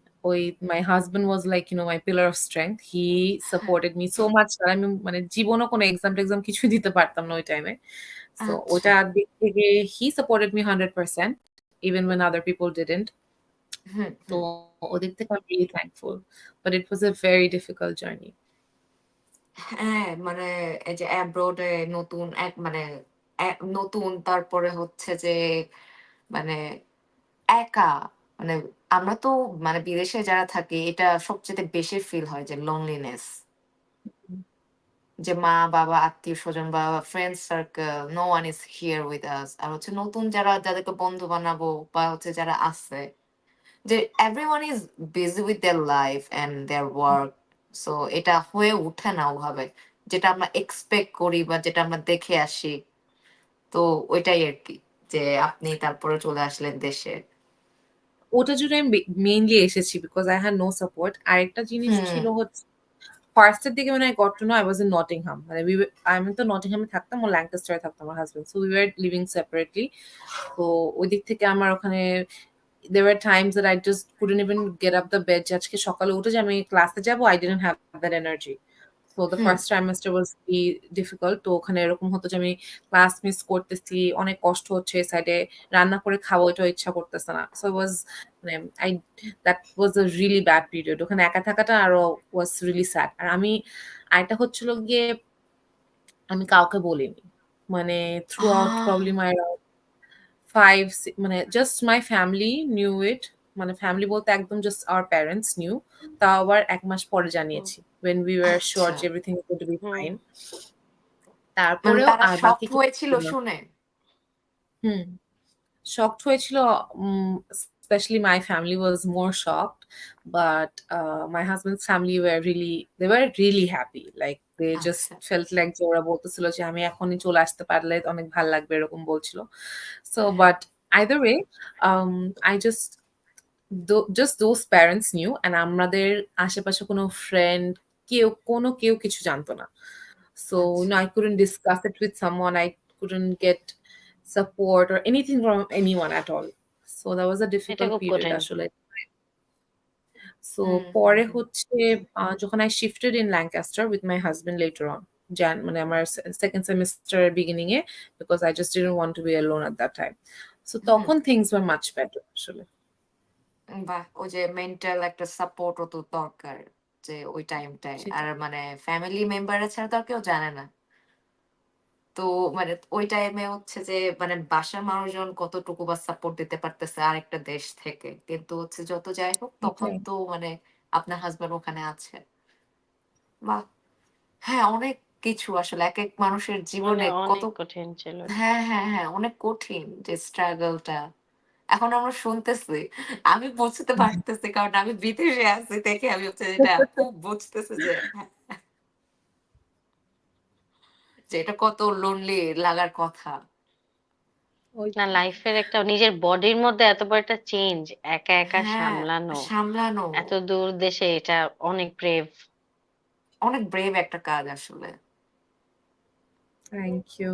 my husband was like my pillar of strength. He supported me so much that আমি মানে জীবনও কোনো exam টেক্সাম কিছুই দিতে পারতাম না ওই টাইমে। So আচ্ছা ওটার দিক থেকে he supported me 100% even when other people didn't. হুম তো হুম ওদিক থেকে I'm really thankful, but it was a very difficult journey. হ্যাঁ মানে এই যে অ্যাব্রোডে নতুন এক মানে নতুন তারপরে হচ্ছে যে মানে একা মানে আমরা তো মানে বিদেশে যারা থাকি এটা সবচেয়ে বেশি ফিল হয় যে লোনলিনেস যে মা-বাবা, আত্মীয়স্বজন বা friend circle no one is here with us. আর হচ্ছে নতুন যাদেরকে বন্ধু বানাবো বা হচ্ছে যারা আছে যে everyone is busy with their life and their work. So এটা হয়ে ওঠে না ওভাবে। যেটা আমরা এক্সপেক্ট করি বা যেটা আমরা দেখে আসি। তো ওইটাই আরকি। যে আপনি তারপরে চলে আসলেন দেশে। ওটার জন্য আমি মেইনলি এসেছি because I had no support. আরেকটা জিনিস হুম, ছিল হচ্ছে ফার্স্ট এর দিকে when I got to know I was in Nottingham. মানে আমি তো নটিংহামে থাকতাম, ও ল্যাঙ্কাস্টারে থাকতাম আমার husband. So we were living separately. তো ওই দিক থেকে আমার ওখানে there were times that I just couldn't even get up the bed যে আজকে সকালে উঠে যে আমি ক্লাসে যাব, I didn't have that energy. So the hmm. first trimester was really difficult. তো ওখানে এরকম হতো যে আমি ক্লাস মিস করতেছি, অনেক কষ্ট হচ্ছে, সাইডে রান্না করে খাবো এটাও ইচ্ছা করতেছে না। So it was মানে I that was a really bad period. ওখানে একা থাকাটা আরো was really sad. আর আমি আরেকটা হচ্ছিল গিয়ে আমি কাউকে বলিনি। মানে throughout আহ probably my 5 মানে just my family knew it. মানে ফ্যামিলি বলতে একদম জাস্ট আওয়ার প্যারেন্টস নিউ। তাও আবার ১ মাস পরে হুম জানিয়েছি। when we were sure আচ্ছা। যে everything is going to be hmm fine. মানে তারপরেও তারা আর বাকি শকড কিছু হয়েছিল ছিল না। শুনে? হুম। শকড হয়েছিল। Especially my family was more shocked, but my husband's family were really happy. Like they just আচ্ছা। felt like যে ওরা বলতেছিল যে আমি এখনই চলে আসতে পারলে অনেক ভাল লাগবে এরকম বলছিল। So হ্যাঁ। but either way, I just just those parents knew and আমাদের আশেপাশে কোনো ফ্রেন্ড কেউ কিছু জানতো না। So আচ্ছা। I couldn't discuss it with someone. I couldn't get support or anything from anyone at all. So that was a এটা difficult খুব period কঠিন। আসলে। So হুম, হুম, পরে হুম। হচ্ছে যখন I shifted in Lancaster with my husband later on, মানে আমার second semester beginning A, because I just didn't want to be alone at that time. So হুম। তখন things were much better আসলে। বাহ! ওই যে মেন্টাল একটা সাপোর্টও তো দরকার। যে ওই টাইমটায়। আর সেটাই। মানে ফ্যামিলি মেম্বাররা ছাড়া তো আর কেউ জানে না। তো মানে ওই টাইমে হচ্ছে যে মানে বাসার মানুষজন কতটুকু বা সাপোর্ট দিতে পারতেছে আরেকটা দেশ থেকে। কিন্তু হচ্ছে যত যাই হোক তখন এটাই। তো মানে আপনার হাসব্যান্ড ওখানে আছে। বাহ! হ্যাঁ, অনেক কিছু আসলে একেক মানুষের মানে জীবনে কত অনেক কঠিন ছিল এটা। হ্যাঁ, হ্যাঁ, হ্যাঁ, অনেক কঠিন যে স্ট্রাগল টা। এখন আমরা শুনতেছি। আমি বুঝতে পারতেছি কারণ আমি বিদেশে আছি দেখে আমি হচ্ছে এটা খুব বুঝতেছি যে হ্যাঁ, যে এটা কত লোনলি লাগার কথা। ওই না, লাইফের একটা নিজের বডির মধ্যে এত বড় একটা চেঞ্জ একা একা হ্যাঁ, সামলানো, সামলানো এত দূর দেশে, এটা অনেক ব্রেভ। অনেক ব্রেভ একটা কাজ আসলে। thank you.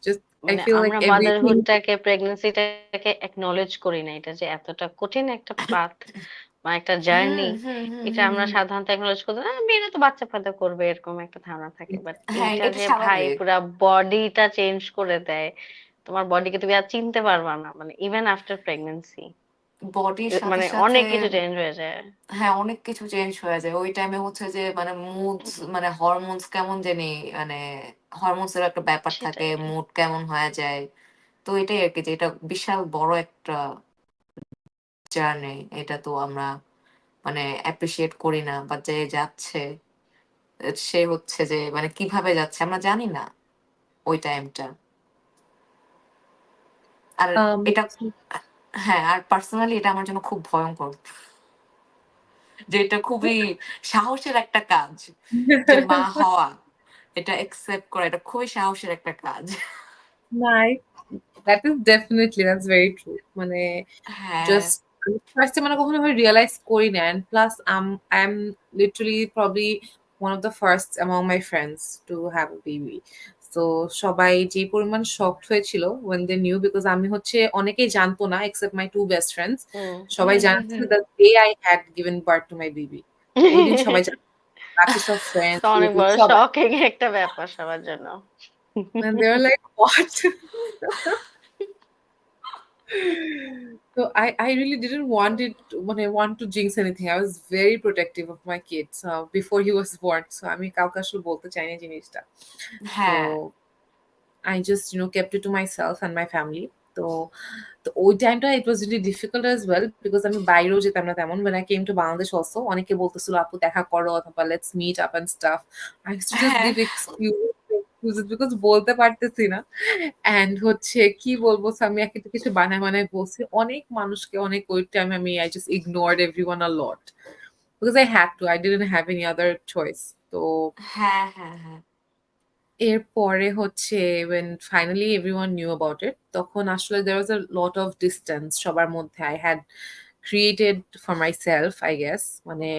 Just I মানে feel like আমরা everything মাদারহুডটাকে, প্রেগন্যান্সিটাকে অ্যাকনলেজ করি না, এটা যে এতটা কঠিন একটা পাথ, বা একটা হুম, জার্নি, হুম, হুম, এটা হুম, আমরা হুম। সাধারণত acknowledge করি না, মেয়েরা তো বাচ্চা কাচ্চা করবে এরকম একটা ধারণা থাকে। বাট হ্যাঁ, এইটা এটা যে ভাই স্বাভাবিক। পুরা বডিটা চেঞ্জ করে দেয়, তোমার বডিকে তুমি আর চিনতে পারবা না, মানে ইভেন আফটার প্রেগন্যান্সি বডির সাথে, মানে সাথে অনেক কিছু চেঞ্জ হয়ে যায়। হ্যাঁ, অনেক কিছু চেঞ্জ হয়ে যায়। ওই টাইমে হচ্ছে যে মানে মুডস মানে হরমোনস কেমন জানি মানে হরমোনস এর একটা ব্যাপার থাকে, সেটাই। মুড কেমন হয়ে যায়। তো এটাই আরকি যে এটা বিশাল বড় একটা জার্নি। এটা তো আমরা মানে অ্যাপ্রিশিয়েট করি না বা যে যাচ্ছে সে হচ্ছে যে মানে কিভাবে যাচ্ছে আমরা জানি না ওই টাইমটা। আর এটা So, হ্যাঁ, আর পার্সোনালি এটা আমার জন্য খুব ভয়ংকর। যে এটা খুবই সাহসের একটা কাজ। যে মা হওয়া, এটা অ্যাকসেপ্ট করা এটা খুবই সাহসের একটা কাজ। nice. That is definitely, that's very true. মানে হ্যাঁ, just ফার্স্টে মানে কখনো আমি রিয়ালাইজ করি না, and plus I'm literally probably one of the first among my friends to have a baby. So সবাই যে পরিমাণ শকড হয়েছিল when they knew, because আমি হচ্ছে অনেকেই জানতো না except my two best friends. হুম। সবাই হুম, হুম, জানতো হুম। the day I had given birth to my baby. ওই দিন সবাই জানতো, বাকি সব ফ্রেন্ডস তো অনেক বড় সবাই, শকিং একটা ব্যাপার সবার জন্য। and they were like what. So I really didn't want it when I want to jinx anything. I was very protective of my kids before he was born. So আমি কাউকে আসলে বলতে চাইনি জিনিসটা. So হ্যাঁ, I just kept it to myself and my family. তো তো ওই টাইমটা it was really difficult as well because আমি বাইরেও যেতাম না তেমন. When I came to Bangladesh also অনেকে বলতেছিল আপু দেখা করো অথবা let's meet up and stuff. I used to just হ্যাঁ, give excuses because বলতে পারতেছি না। অ্যান্ড হচ্ছে কি বলবো? সো আমি একটা কিছু বানায়, বানায় বলছি। অনেক মানুষকে অনেক ওই টাইমে আমি I just ignored everyone a lot. Because I had to. I didn't have any other choice. তো হ্যাঁ, হ্যাঁ, হ্যাঁ। এরপরে হচ্ছে when finally everyone knew about it, তখন আসলে there was a lot of distance সবার মধ্যে I had created for myself, I guess. মানে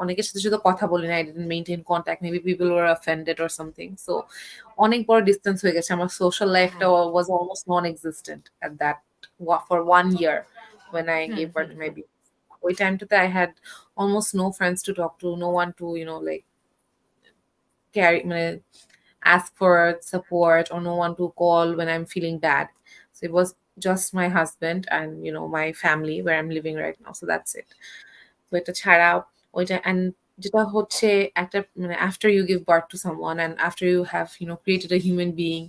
অনেকের সাথে শুধু কথা বলি না, I didn't maintain contact. Maybe people were offended or something. So অনেক বড় ডিসটেন্স হয়ে গেছে। আমার সোশ্যাল লাইফটা হ্যাঁ। was almost non-existent at that for 1 year when I hmm, gave birth hmm, to my hmm. baby. ওই টাইমটাতে I had almost no friends to talk to, no one to, like carry মানে ask for support, or no one to call when I'm feeling bad. So it was just my husband and my family where I'm living right now. So that's it. তো এটা ছাড়া ওইটা, and যেটা হচ্ছে একটা মানে after you give birth to someone and after you have created a human being,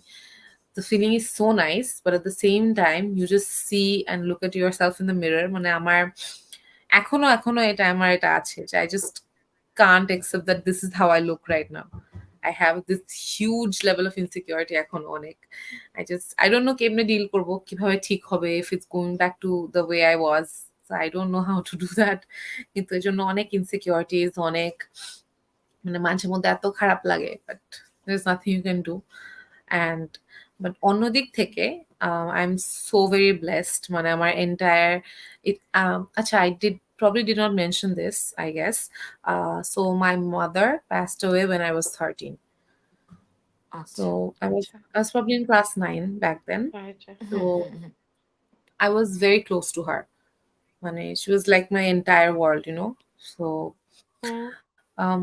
the feeling is so nice, but at the same time you just see and look at yourself in the mirror. মানে আমার এখনো এটা আছে যে I just can't accept that this is how I look right now. I have this huge level of insecurity এখন অনেক. I don't know কেমনে deal করব, কিভাবে ঠিক হবে if it's going back to the way I was. So I don't know how to do that. কিন্তু এর জন্য অনেক insecurities, অনেক মানে মাঝে মধ্যে এত খারাপ লাগে, but there's nothing you can do. And but অন্যদিক থেকে I'm so very blessed. মানে আমার entire আচ্ছা, I did not mention this, I guess. So my mother passed away when I was 13. আচ্ছা। So I was আচ্ছা। I was probably in class 9 back then. আচ্ছা। হুম, হুম, So hmm. I was very close to her. মানে she was like my entire world. So hmm. um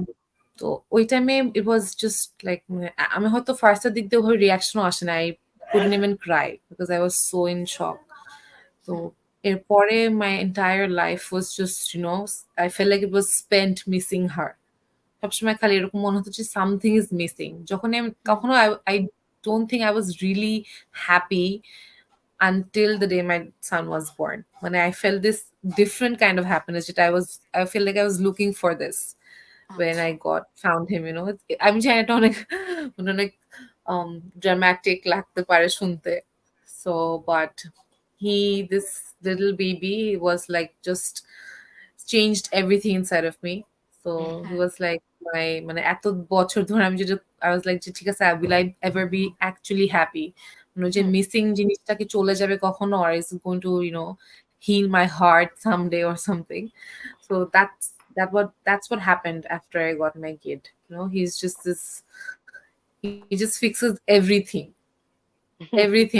তো ওই টাইমে it was just like আমি হয়তো first এর দিক দিয়ে ওই রিয়াকশনও আসে না. I couldn't even cry because I was so in shock. তো হুম, এরপরে my entire life was just I felt like it was spent missing her. সবসময় খালি এরকম মনে হতো যে সামথিং ইজ মিসিং। যখনই আমি হুম। কখনো I don't think I was really happy until the day my son was born. When I felt this different kind of happiness that I feel like I was looking for this when আচ্ছা। I found him. আমি জানি এটা অনেক মানে অনেক dramatic লাগতে পারে শুনতে. So but this little baby was like just changed everything inside of me. So he হ্যাঁ। was like my মানে এত বছর ধরে আমি যেটা I was like যে ঠিক আছে, will I ever be actually happy? যে হুম। মিসিং জিনিসটা কি চলে যাবে কখনো, or is it going to heal my heart someday or something? So that's what happened after I got my kid. He's just this. He just fixes everything.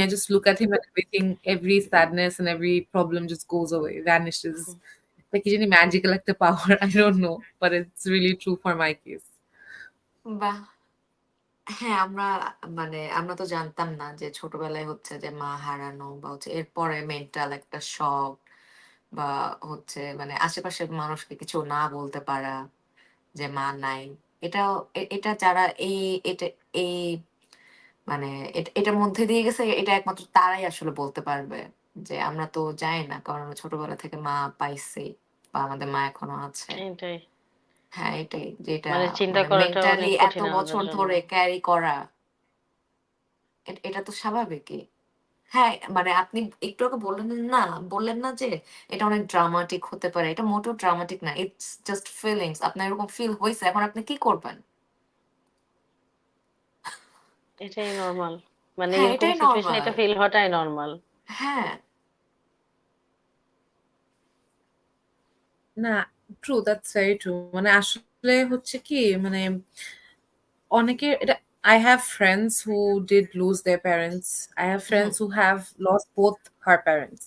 I just look at him and everything, every sadness and every problem just goes away, vanishes. like কি জানি magical একটা পাওয়ার, I don't know, but it's really true for my case. বাহ! হ্যাঁ, আমরা তো জানতাম না যে ছোটবেলায় হচ্ছে যে মা হারানো বা হচ্ছে এরপরে মেন্টাল একটা শক বা হচ্ছে মানে আশেপাশের মানুষকে কিছু না বলতে পারা যে মা নাই। এটাও এটা যারা এটা এই মানে এটার মধ্যে দিয়ে গেছে এটা একমাত্র তারাই আসলে বলতে পারবে। যে আমরা তো জানি না। কারণ আমরা ছোটবেলা থেকে মা পাইছি বা আমাদের মা এখনো আছে। এটাই। হ্যাঁ, এটাই যেটা মানে চিন্তা মানে করাটা মেন্টালি অনেক এত কঠিন আমাদের বছর জন্য। ধরে ক্যারি করা এটা তো স্বাভাবিকই। হ্যাঁ, মানে আপনি একটু আগে বললেন না যে এটা অনেক ড্রামাটিক হতে পারে। এটা মোটেও ড্রামাটিক না। It's just feelings. আপনার এরকম ফিল হইছে। এখন আপনি কি করবেন? এটাই নরমাল। মানে হ্যাঁ, এরকম এটাই সিচুয়েশন নরমাল। এটা ফিল হওয়াটাই নরমাল। হ্যাঁ, না, ট্রু, দ্যাটস ভেরি ট্রু। মানে আসলে হচ্ছে কি মানে অনেকের এটা, I have friends who did lose their parents. I have hmm, friends who have lost both her parents.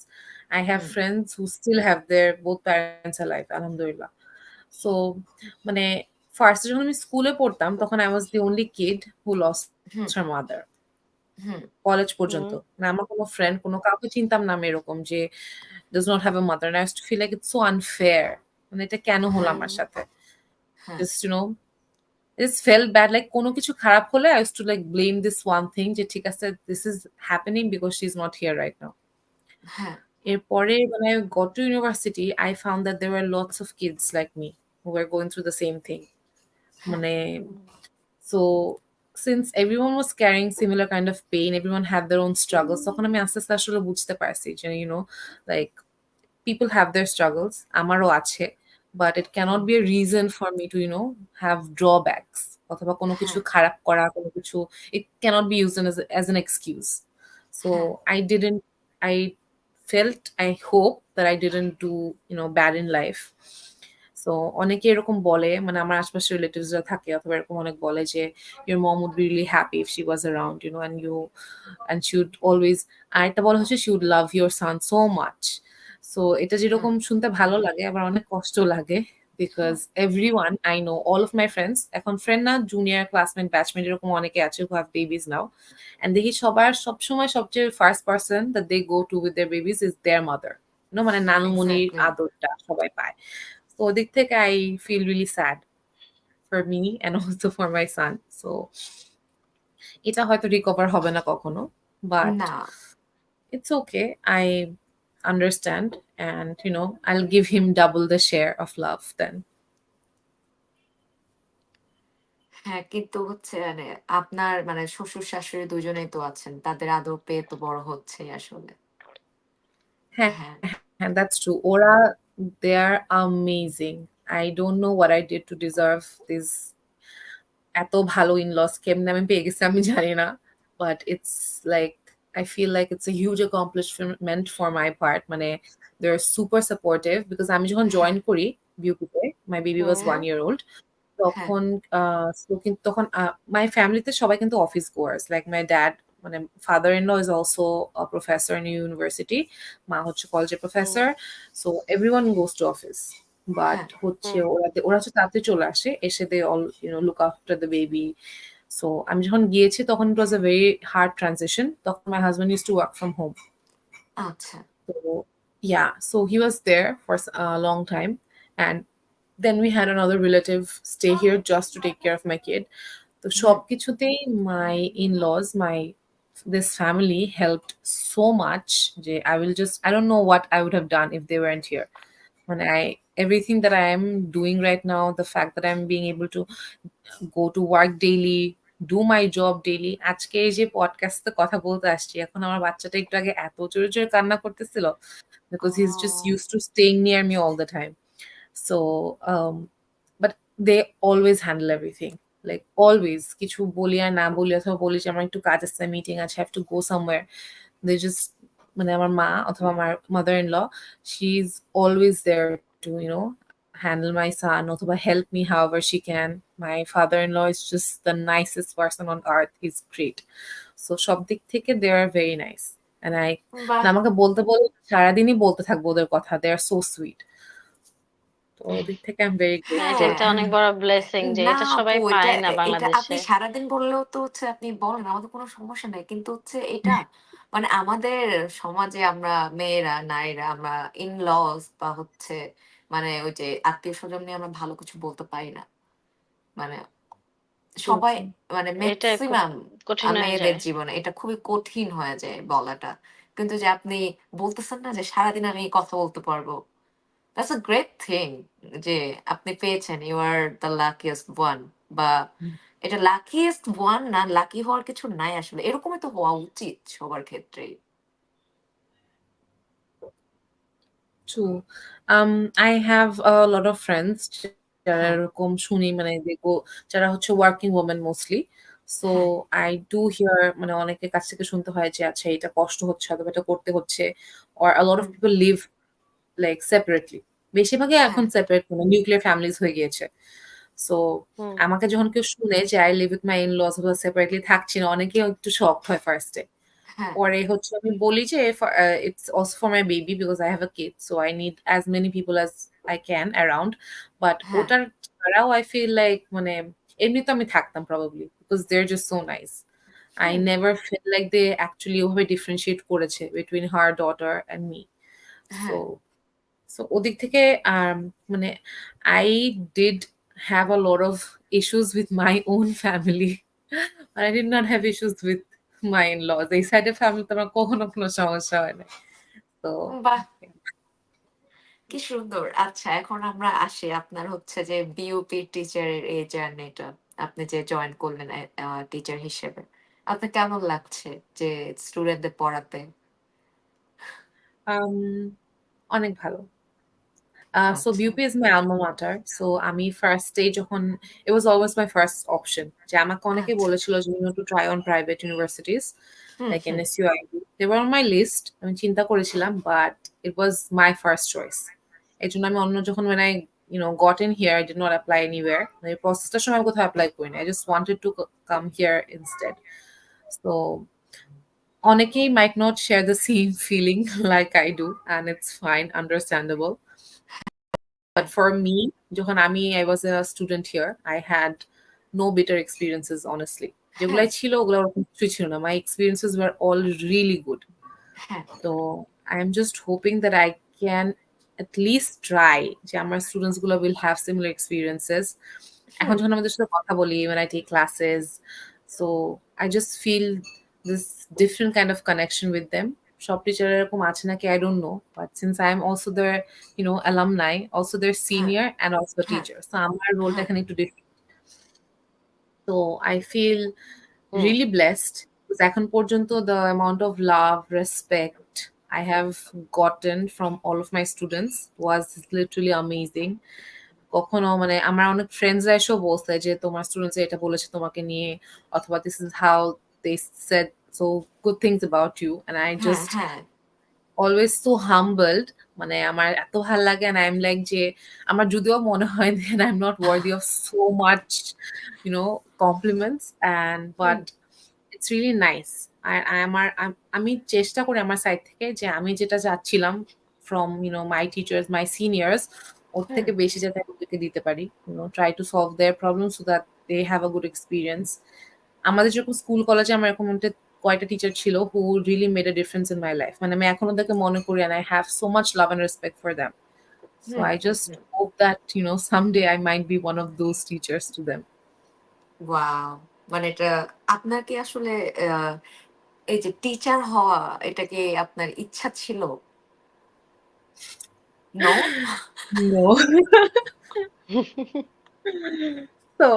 I have hmm, friends who still have their both parents alive, alhamdulillah. So মানে ফার্স্টে যখন আমি স্কুলে পড়তাম তখন I was the only kid who lost hmm, her mother. Hmm, college পর্যন্ত। হুম, মানে আমার কোনো ফ্রেন্ড কোনো কাউকে চিনতাম না আমি এরকম যে does not have a mother. And I used to feel like it's so unfair. মানে এটা কেন হলো হ্যাঁ, আমার সাথে? হ্যাঁ, Just, it just felt bad. Like কোনো কিছু খারাপ হলে I used to like blame this one thing যে ঠিক আছে, this is happening because she's not here right now. হ্যাঁ, এরপরে when I got to university, I found that there were lots of kids like me who were going through the same thing. হ্যাঁ, মানে so since everyone was carrying similar kind of pain, everyone had their own struggles. তখন আমি আস্তে আস্তে আসলে বুঝতে পারছি যে like people have their struggles, আমারও আছে, but it cannot hmm, be a reason for me to have drawbacks অথবা কোনো কিছু হ্যাঁ, খারাপ করা কোনো কিছু, it cannot be used as an excuse. So হ্যাঁ, I felt, I hope that I didn't do bad in life. So অনেকে এরকম বলে, মানে আমার আশপাশের রিলেটিভসরা থাকে অথবা এরকম অনেক বলে যে your mom would be really happy if she was around, and she would always, আরেকটা বলা হচ্ছে she would love your son so much. So এটা হুম, যেরকম শুনতে ভালো লাগে আবার অনেক কষ্ট লাগে, হুম, because everyone I know, all of my friends, এখন ফ্রেন্ড না, জুনিয়র ক্লাসমেট ব্যাচমেট এরকম অনেকে আছে who have babies now, and দেখি সবার সবসময় সবচেয়ে first person that they go to with their babies is their mother. মানে নানুমনির এক্সাক্টলি। আদরটা সবাই পায়। তো ওদিক থেকে I feel really sad for me and also for my son. So এটা হয়তো রিকভার হবে না কখনো, বাট না। it's okay. I understand, and I'll give him double the share of love then. হ্যাঁ, কিন্তু হচ্ছে মানে আপনার মানে শ্বশুর-শাশুড়ি দুজনেই তো আছেন। তাদের আদর পেয়ে তো বড় হচ্ছেই আসলে। হ্যাঁ, হ্যাঁ, হ্যাঁ, that's true. ওরা, they are amazing. I don't know what I did to deserve this এত ভালো in-laws কেমনে আমি পেয়ে গেছি আমি জানি না। But it's like I feel like it's a huge accomplishment for my part. মানে they're super supportive because আমি যখন হ্যাঁ, জয়েন করি বিউপিতে, my baby was hmm, 1 year old. হ্যাঁ, তখন so কিন্তু তখন my ফ্যামিলিতে সবাই কিন্তু office goers, like my dad, মানে father in law is also a professor in a university, মা হচ্ছে কলেজের hmm, professor, so everyone goes to office, but হ্যাঁ। হচ্ছে হুম, ওরা হচ্ছে তাড়াতাড়ি চলে আসে, এসে they all look after the baby. So আমি যখন গিয়েছি তখন it was a very hard transition, তখন my husband use to work from home. আচ্ছা। So yeah, so he was there for a long time, and then we had another relative stay here just to take care of my kid. So হুম। সবকিছুতেই my in-laws, this family helped so much. I don't know what I would have done if they weren't here. When everything that I am doing right now, the fact that I'm being able to go to work daily, do my job daily, আজকে এই যে পডকাস্টে কথা বলতে আসছি, এখন আমার বাচ্চাটা একটু আগে এত জোরে জোরে কান্না করতেছিল because he's just O used to staying near me all the time. So but they always handle everything, like always, কিছু বলি আর না বলি অথবা বলি যে আমার একটু কাজ আছে, মিটিং আছে, have to go somewhere, they just, মানে আমার মা অথবা আমার mother in law, she's always there to handle my son অথবা help me however she can. My father-in-law is just the nicest person on earth, he's great. So সব দিক থেকে they are very nice, and বাহ! আমাকে বলতে বলতে সারাদিনই বলতে থাকবো ওদের কথা, they are so sweet. তো ওদিক থেকে আই এম ভেরি না, গ্রেটফুল। এটা অনেক বড় ব্লেসিং যে না এটা আপু, সবাই এটা পায় না এটা আপনি বাংলাদেশে। সারাদিন বললেও তো হচ্ছে আপনি বলেন, আমাদের কোনো সমস্যা নাই, কিন্তু হচ্ছে এটা মানে আমাদের সমাজে আমরা মেয়েরা নারীরা আমরা ইন লস বা হচ্ছে মানে ওই যে আত্মীয় স্বজন নিয়ে আমরা ভালো কিছু বলতে পারি না। মানে ট্রু, সবাই ট্রু। মানে এটা খুব ম্যাক্সিমাম কঠিন হয়ে মেয়েদের যায়। জীবনে এটা খুবই কঠিন হয়ে যায় বলাটা। কিন্তু যে আপনি বলতেছেন না যে সারাদিন আমি কথা বলতে পারবো, দ্যাটস আ গ্রেট থিং যে আপনি পেয়েছেন। You are the luckiest one. বা এটা লাকিয়েস্ট ওয়ান না, লাকি হওয়ার কিছু নাই আসলে, এরকমই তো হওয়া উচিত সবার ক্ষেত্রেই। True. I have a lot of friends যারা হ্যাঁ, এরকম শুনি মানে দেখবো যারা হচ্ছে ওয়ার্কিং ওমেন মোস্টলি। সো হ্যাঁ, আই ডু হিয়ার মানে অনেকের কাছ থেকে শুনতে হয় যে আচ্ছা এটা কষ্ট হচ্ছে অথবা এটা করতে হচ্ছে। or a lot of hmm, people live like separately. বেশিরভাগই হ্যাঁ, এখন সেপারেট মানে নিউক্লিয়ার ফ্যামিলিজ হয়ে গিয়েছে। So hmm. আমাকে যখন কেউ শুনে যে I live with my in laws অথবা সেপারেটলি থাকছি না, অনেকেই একটু শক হয় ফার্স্টে। হ্যাঁ, পরে হচ্ছে আমি বলি যে it's also for my baby because I have a kid, so I need as many people as I can around. But হ্যাঁ, ওটার ছাড়াও I feel like মানে এমনি তো আমি থাকতাম probably because they're just so nice. I hmm, never felt like they actually ওভাবে differentiate করেছে between her daughter and me. So হ্যাঁ, ওদিক থেকে um মানে I did have a lot of issues with my own family. But I did not have issues with my in-laws. এই সাইডের ফ্যামিলিতে আমার কখনো কোনো সমস্যা হয় না। তো বাহ, কি সুন্দর। আচ্ছা, এখন আমরা আসি আপনার হচ্ছে যে বিইউপি টিচারের এই জার্নিটা, আপনি যে জয়েন করলেন টিচার হিসেবে, আপনার কেমন লাগছে যে স্টুডেন্টদের পড়াতে? um অনেক ভালো। So আচ্ছা, BUP is my alma mater. So আমি ফার্স্ট ডে যখন it was always my first option যে আমাকে অনেকে আচ্ছা, বলেছিল যে you know to try on private universities hmm, like hmm, NSU, IB. They were on my list. আমি চিন্তা করেছিলাম but it was my first choice. এই জন্য আমি অন্য যখন when I got in here I did not apply anywhere. এই প্রসেসটার সময় আমি কোথাও অ্যাপ্লাই করিনি। I just wanted to come here instead. So অনেকেই might not share the same feeling like I do and it's fine, understandable. But for me, যখন I was a student here, I had no bitter experiences, honestly. হ্যাঁ, যেগুলাই ছিল ওগুলো ওরকম কিছুই ছিল না। My experiences were all really good. হ্যাঁ, তো I am just hoping that I can at least try যে আমার স্টুডেন্টস গুলো will have similar experiences. এখন হুম, যখন আমাদের সাথে কথা বলি, when I take classes, so I just feel this different kind of connection with them. সব টিচার এরকম আছে নাকি I don't know, but since I am also their alumni, also their হ্যাঁ, senior and also a হ্যাঁ, teacher, so আমার রোলটা হ্যাঁ, এখানে একটু different. So I feel hmm, really blessed because এখন পর্যন্ত the amount of love, respect I have gotten from all of my students was literally amazing. কখনো মানে আমার অনেক ফ্রেন্ডসরা এসেও বলছে যে তোমার স্টুডেন্টস এটা বলেছে তোমাকে নিয়ে অথবা this is how they said so good things about you and I হ্যাঁ, just হ্যাঁ, always so humbled. মানে আমার এত ভাল লাগে and I'm like যে আমার যদিও মনে হয় that I'm not worthy of so much compliments and hmm, but it's really nice. আমি চেষ্টা করি আমার সাইড থেকে যে আমি যেটা চাচ্ছিলাম from my teachers, my seniors ওর হুম, থেকে বেশি যাতে আমি ওদেরকে দিতে পারি, try to solve their problems so that they have a good experience. আমাদের যখন স্কুল কলেজে আমার এরকম একটা কয়টা টিচার ছিল who really made a difference in my life. মানে আমি এখন ওদেরকে মনে করি and I have so much love and respect for them. So hmm, I hmm, just hmm. hope that someday I might be one of those teachers to them. Wow! মানে এটা আপনার কি আসলে আহ, এই যে টিচার হওয়া, এটা কি আপনার ইচ্ছা ছিল? No? No. So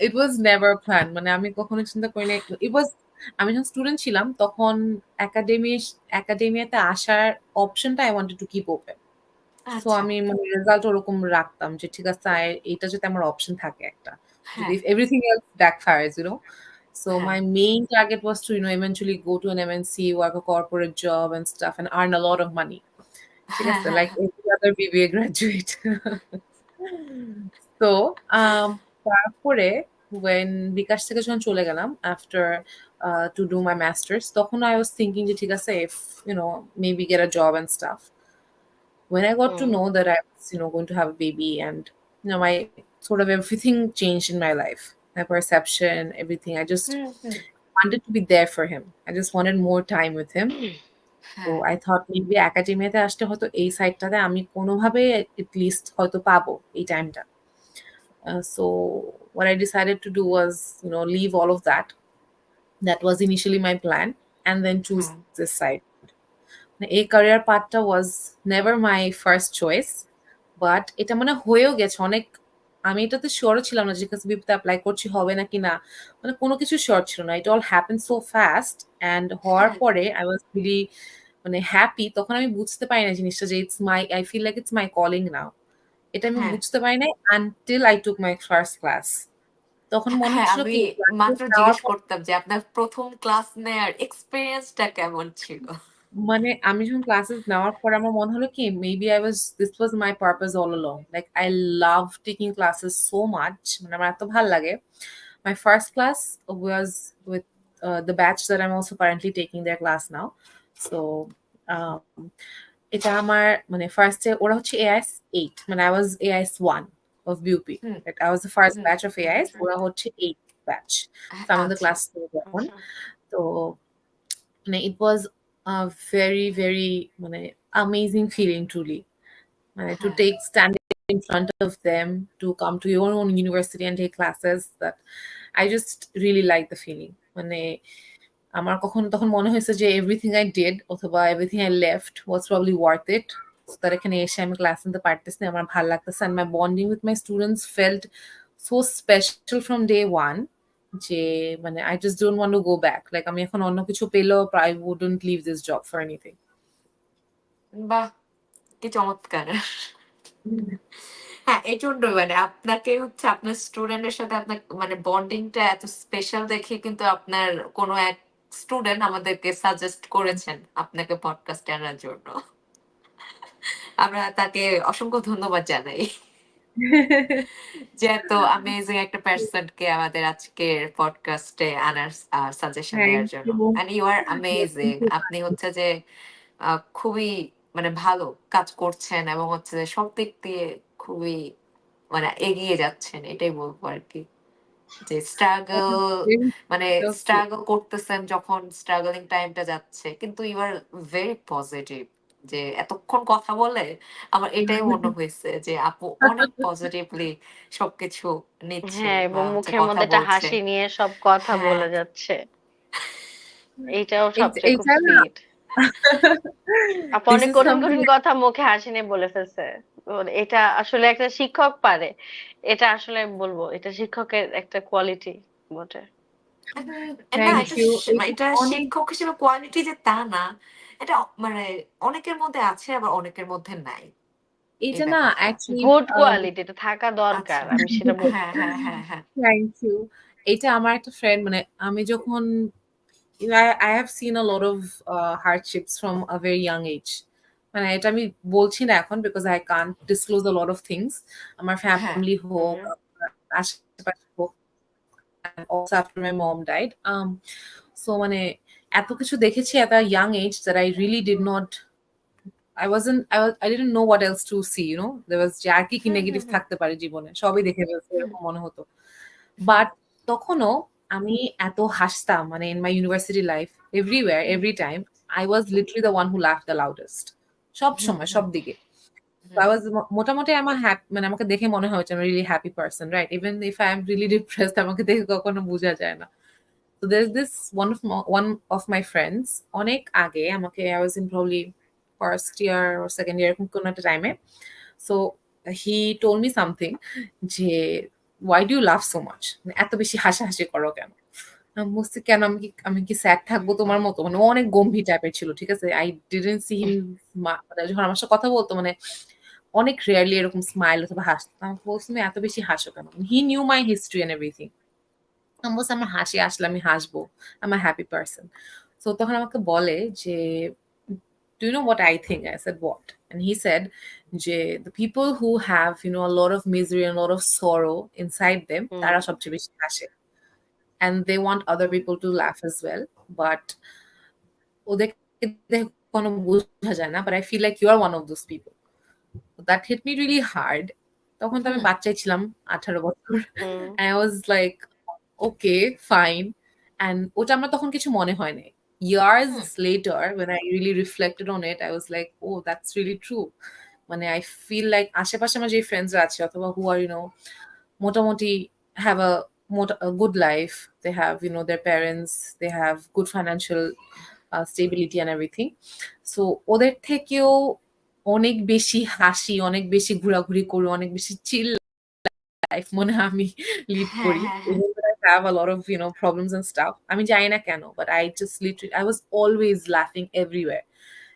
it was never planned. মানে আমি কখনো চিন্তা করি নাই। It was আমি যখন স্টুডেন্ট ছিলাম তখন একাডেমি একাডেমিয়াতে আসার অপশনটা I wanted to keep open. So আচ্ছা, আমি মানে রেজাল্ট ওরকম রাখতাম যে ঠিক আছে এইটা যাতে আমার অপশন থাকে একটা। যদি হ্যাঁ, if everything else backfires, So হ্যাঁ, my main target was to, eventually go to an MNC, work a corporate job and stuff and earn a lot of money. ঠিক হ্যাঁ, আছে? হ্যাঁ, Like every other BBA graduate. তো um তারপরে when বিকাশ থেকে যখন চলে গেলাম after to do my masters তখন I was thinking যে ঠিক আছে if maybe get a job and stuff. When I got to hmm know that I was, going to have a baby, and my sort of everything changed in my life, my perception, everything. I just hmm hmm wanted to be there for him. I just wanted more time with him. So হ্যাঁ, I thought maybe একাডেমিয়াতে আসলে হয়তো এই সাইডটাতে আমি কোনোভাবে at least হয়তো পাবো এই টাইমটা। So what I decided to do was, leave all of that. That was initially my plan, and then choose hmm, this side. A career pathটা was never my first choice, but এটা মানে হয়েও গেছে অনেক। আমি এটাতে শিওরও ছিলাম না যে বিপিতে অ্যাপ্লাই করছি হবে নাকি না, মানে কোনো কিছু শিওর ছিল না। It all happen so fast, and হওয়ার হ্যাঁ, পরে আই ওয়াজ রিয়েলি মানে হ্যাপি। তখন আমি বুঝতে পারি না জিনিসটা যে it's my, I feel like it's my calling now. এটা আমি হ্যাঁ, বুঝতে পারি নাই until I took my first class. তখন মনে হ্যাঁ, হচ্ছিল আমি কি ক্লাসে মাত্র যাওয়ার জিজ্ঞেস পর করতাম যে আপনার ১ম ক্লাস নেয়ার এক্সপেরিয়েন্সটা কেমন ছিল? মানে আমি যখন ক্লাসেস নেওয়ার পরে আমার মনে হলো কি maybe this was my purpose all along. Like I love taking classes so much, মানে আমার এত ভাল লাগে। My first class was with the batch that I'm also currently taking their class now. So um, এটা আমার মানে ফার্স্টে ওরা হচ্ছে AIS 8, মানে I was AIS 1 of BUP. Hmm, Like I was the first hmm, batch of AIS, ওরা হচ্ছে 8 batch. So I'm in the আচ্ছা, class 2 এখন। তো মানে it was a very very মানে amazing feeling truly, মানে to হ্যাঁ, take standing in front of them, to come to your own university and take classes, that I just really like the feeling. মানে আমার কখনো তখন মনে হয়েছে যে এভরিথিং আই ডিড অথবা everything I left was probably worth it. তার এখানে এসে আমি ক্লাস নিতে পারতেছি, আমার ভালো লাগতেছে, and my bonding with my students felt so special from day one যে মানে I just don't want to go back. Like আমি এখন অন্য কিছু পেলেও I wouldn't leave this job for anything. বাহ! কি চমৎকার। হ্যাঁ, এজন্যই মানে আপনাকে হচ্ছে আপনার স্টুডেন্টের সাথে আপনার মানে বন্ডিংটা এত স্পেশাল দেখে কিন্তু আপনার কোনো এক স্টুডেন্ট আমাদেরকে সাজেস্ট করেছেন আপনাকে পডকাস্টে আনার জন্য। আমরা তাকে অসংখ্য ধন্যবাদ জানাই। যে এত অ্যামেজিং একটা পারসন কে আমাদের আজকের পডকাস্টে আনার সাজেশন দেওয়ার Thank জন্য। you. And you are Yeah, amazing. thank you. আপনি হচ্ছে যে খুবই মানে ভালো কাজ করছেন এবং হচ্ছে যে সব দিক দিয়ে খুবই মানে এগিয়ে যাচ্ছেন এটাই বলবো আরকি। যে স্ট্রাগল Very মানে so sweet. স্ট্রাগল করতেছেন যখন স্ট্রাগলিং টাইমটা যাচ্ছে। কিন্তু ইউ আর ভেরি পজিটিভ। যে এতক্ষণ কথা বলে আমার এটাই মনে হইছে যে আপু অনেক পজিটিভলি সবকিছু নিচ্ছে হ্যাঁ বা এবং হচ্ছে মুখের কথা মধ্যে একটা বলছে। হাসি নিয়ে সব কথা হ্যাঁ, বলে যাচ্ছে এইটাও সবচেয়ে খুব এইটা না সুইট আপু this অনেক is কঠিন something কঠিন কথা মুখে হাসি নিয়ে বলে ফেলছে এটা আসলে একটা শিক্ষক পারে এটা আসলে আমি বলবো এটা শিক্ষকের একটা কোয়ালিটি বটে না thank এটা you. এটা এটা অনেক শিক্ষক হিসেবে কোয়ালিটি যে তা না। এটা মানে অনেকের মধ্যে আছে আবার অনেকের মধ্যে নাই। এই এটা না ব্যাপারটা। actually গুড কোয়ালিটি এটা থাকা দরকার আচ্ছা। আমি সেটা বলবো হ্যাঁ, হ্যাঁ, হ্যাঁ, হ্যাঁ। thank you. এটা আমার একটা ফ্রেন্ড, মানে আমি যখন I have seen a lot of hardships from a very young age. মানে এটা আমি বলছি না এখন because I can't disclose a lot of things. আমার হ্যাঁ, ফ্যামিলি হোক, হুম আমার আশেপাশে হোক, and also after my mom died. So মানে এত কিছু দেখেছি at a young age that I really did not, I didn't know what else to see, there was যে আর কি কি হুম, হুম, নেগেটিভ হুম, থাকতে পারে জীবনে, সবই দেখে ফেলছি হুম, এরকম মনে হতো। হুম, বাট তখনও আমি এত হাসতাম, মানে in my university life, everywhere, hmm, every time I was literally the one who laughed the loudest. সব হুম, সময় হুম, সব দিকে। So হুম, I was মোটামুটি আমার মানে আমাকে দেখে মনে হয় যে I'm a really happy person, right? Even if I am really depressed, আমাকে দেখে কখনো বোঝা যায় না। So there's this one of my friends, অনেক আগে আমাকে, I was in probably first year or second year এরকম কোনো একটা টাইমে। So he told me something যে why do you laugh so much? মানে এত বেশি হাসাহাসি করো কেন? আমি বলছি কেন, আমি কি স্যাড থাকবো তোমার মতো? মানে ও অনেক গম্ভীর টাইপের ছিল, ঠিক আছে? I didn't see him মানে যখন আমার সাথে কথা বলতো মানে অনেক রেয়ারলি এরকম স্মাইল অথবা হাসতো। আমি বলছি তুমি এত বেশি হাসো কেন? He knew my history and everything. আমি বলছি আমার হাসি আসলে আমি হাসবো, I'm a happy person. So তখন আমাকে বলে যে do you know what I think? I said what? And he said যে the people who have a lot of misery and a lot of sorrow inside them, হুম তারা সবচেয়ে বেশি হাসে, and they want other hmm people to laugh as well, but ওদেরকে দেখে কোনো বোঝা যায় না, but I feel like you are one of those people. That hit me really hard. তখন তো আমি হুম, বাচ্চাই ছিলাম, 18 বছর। হুম, And I was like, okay, fine. And ওটা আমার তখন কিছু মনে হয় নাই। Years hmm. later, when I really reflected on it, I was like, oh, that's really true. মানে I feel like আশেপাশে আমার যে ফ্রেন্ডসরা আছে অথবা who are, মোটামুটি have a good life. They have, their parents, they have good financial stability and everything. So ওদের থেকেও অনেক বেশি হাসি, অনেক বেশি ঘোরাঘুরি করি, অনেক বেশি চিল লাইফ মনে হয় আমি লিড হ্যাঁ, করি। হ্যাঁ, হ্যাঁ। Even though I have a lot of, problems and stuff. আমি জানি না কেন, but I just literally, I was always laughing everywhere.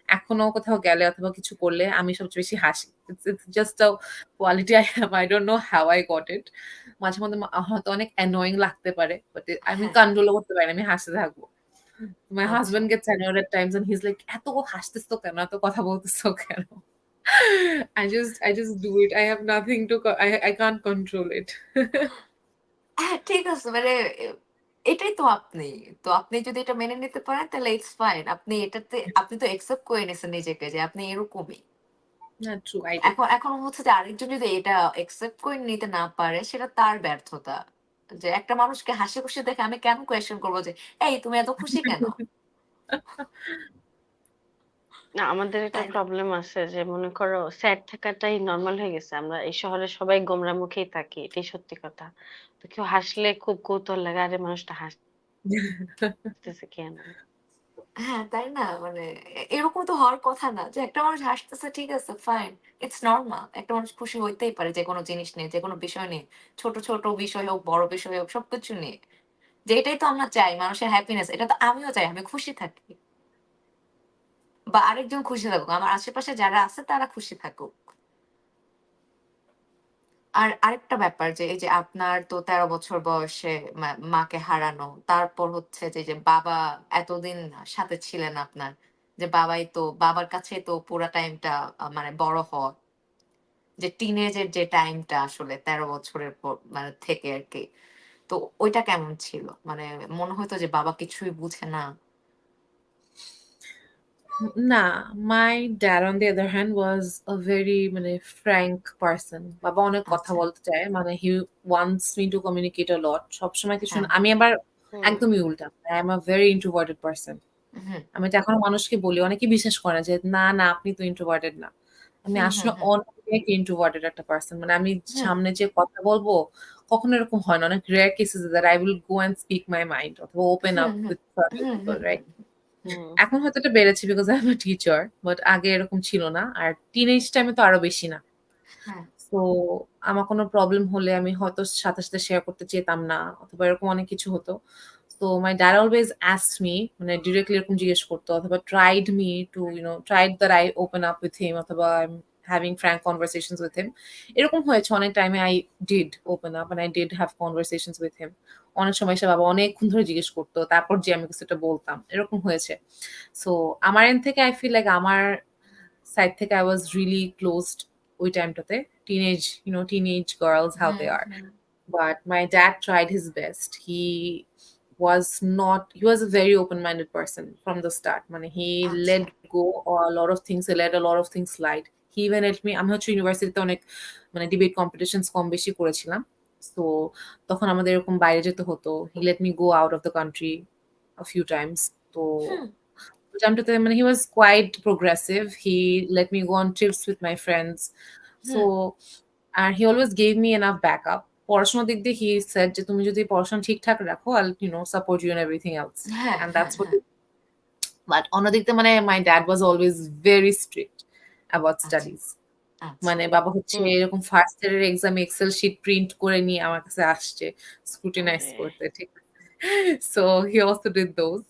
এখনো কোথাও গেলে অথবা কিছু করলে আমি সবচেয়ে বেশি হাসি। It's just a quality I have. I don't know how I got it. মাঝে মধ্যে হয়তো অনেক annoying লাগতে পারে, but আমি হ্যাঁ, কন্ট্রোল করতে পারি না। আমি হাসতে থাকবো। My আচ্ছা। husband gets annoyed at times and he's like, এত হাসতেছো কেন? এত কথা বলতেছো কেন? I just do it. I have nothing to I can't control it. হ্যাঁ, ঠিক আছে। মানে এ এটাই তো আপনি। তো আপনি যদি এটা মেনে নিতে পারেন তাহলে ইটস ফাইন। আপনি তো অ্যাকসেপ্ট করে নিছেন নিজেকে যে আপনি এরকমই। Not true, I do. এখন হচ্ছে যে আরেকজন যদি এটা অ্যাকসেপ্ট করে নিতে না পারে সেটা তার ব্যর্থতা। যে একটা মানুষকে হাসি-খুশি দেখে আমি কেন কোয়েশ্চেন করব যে, "এই তুমি এত খুশি কেন?" না আমাদের এটা তাই না? প্রবলেম আছে যে মনে করো স্যাড থাকাটাই নরমাল হয়ে গেছে। আমরা এই শহরে সবাই গোমড়া মুখেই থাকি। এটাই সত্যি কথা। তো কেউ হাসলে খুব কৌতূহল লাগে। আরে মানুষটা হাসতেছে কেন? হ্যাঁ, তাই না? মানে এরকম তো হওয়ার কথা না। যে একটা মানুষ হাসতেছে ঠিক আছে ফাইন। It's normal. একটা মানুষ খুশি হইতেই পারে যেকোনো জিনিস নিয়ে, যেকোনো বিষয় নিয়ে। ছোট, ছোট বিষয় হোক, বড় বিষয় হোক সবকিছু নিয়ে। যে এটাই তো আমরা চাই মানুষের হ্যাপিনেস। এটা তো আমিও চাই। আমি খুশি থাকি। বা আরেকজন খুশি থাকুক। আমার আশেপাশে যারা আছে তারা খুশি থাকুক। আর আরেকটা ব্যাপার যে এই যে আপনার তো ১৩ বছর বয়সে মাকে হারানো। তারপর হচ্ছে যে বাবা এতদিন সাথে ছিলেন আপনার। যে বাবার কাছেই তো পুরা টাইমটা মানে বড় হওয়া। যে টিনেজ এর যে টাইমটা আসলে ১৩ বছরের পর মানে থেকে আরকি। তো ওইটা কেমন ছিল? মানে মনে হইতো যে বাবা কিছুই বুঝে না। না, my dad on the other hand was a very মানে frank person. বাবা অনেক কথা আচ্ছা। বলতে চায়। মানে he wants me to communicate a lot. সবসময় কিছু হ্যাঁ। আমি আবার হুম, একদমই উল্টা। I am a very introverted person. হুম, আমি তো এখনো মানুষকে বলি, অনেকে বিশ্বাস করে না যে, "না, না আপনি তো introverted না।" আমি হুম, হুম, আসলে হুম, অনেক introverted একটা পারসন। মানে আমি হুম, সামনে যে কথা বলবো, কখনো এরকম হয় না। অনেক rare cases that I will go and speak my mind অথবা open hmm, up hmm, with certain hmm, people, hmm, right? হুম, এখন হয়তো এটা বেড়েছে because I am a teacher. But আগে এরকম ছিল না। আর টিনেজ টাইমে তো আরো বেশি না। হ্যাঁ। সো আমার কোনো প্রবলেম হলে আমি হয়তো সাথে শেয়ার করতে চেতাম না অথবা এরকম অনেক কিছু হতো। So my dad always asked me মানে ডিরেক্টলি এরকম জিজ্ঞেস করতো অথবা tried me to, tried that I open up with him অথবা I'm having frank conversations with him. এরকম হয়েছে অনেক টাইমে I did open up and I did have conversations with him. অনেক সময় এসে বাবা অনেকক্ষণ ধরে জিজ্ঞেস করতো। তারপর যে আমি কিছুটা বলতাম। এরকম হয়েছে। সো আমার এন্ড থেকে I feel like আমার সাইড থেকে I was really closed ওই টাইমটাতে। Teenage girls, how hmm, they are. Hmm. But my dad tried his best. He was a very open-minded person from the start. মানে he আচ্ছা। let go a lot of things, he let a lot of things slide. He even let me, আমি হচ্ছে ইউনিভার্সিটিতে অনেক মানে debate competitions কম বেশি করেছিলাম। So তখন আমাদের এরকম বাইরে যেতে হতো। He let me go out of the country a few times. তো হুম, টাইমটাতে মানে he was quite progressive. He let me go on trips with my friends. So hmm. and he always gave me enough backup. পড়াশোনার দিক দিয়ে he said যে তুমি যদি পড়াশোনা ঠিকঠাক রাখো I'll support you in everything else. হ্যাঁ, And হ্যাঁ, that's what হ্যাঁ। but অন্যদিক দিয়ে মানে my dad was always very strict about আচ্ছা, studies. আচ্ছা। মানে বাবা হচ্ছে হুম। এরকম ফার্স্ট ইয়ারের এক্সামে এক্সেল শিট প্রিন্ট করে নিয়ে আমার কাছে আসছে স্ক্রুটিনাইজ আরে! করতে, ঠিক আছে? So he also did those.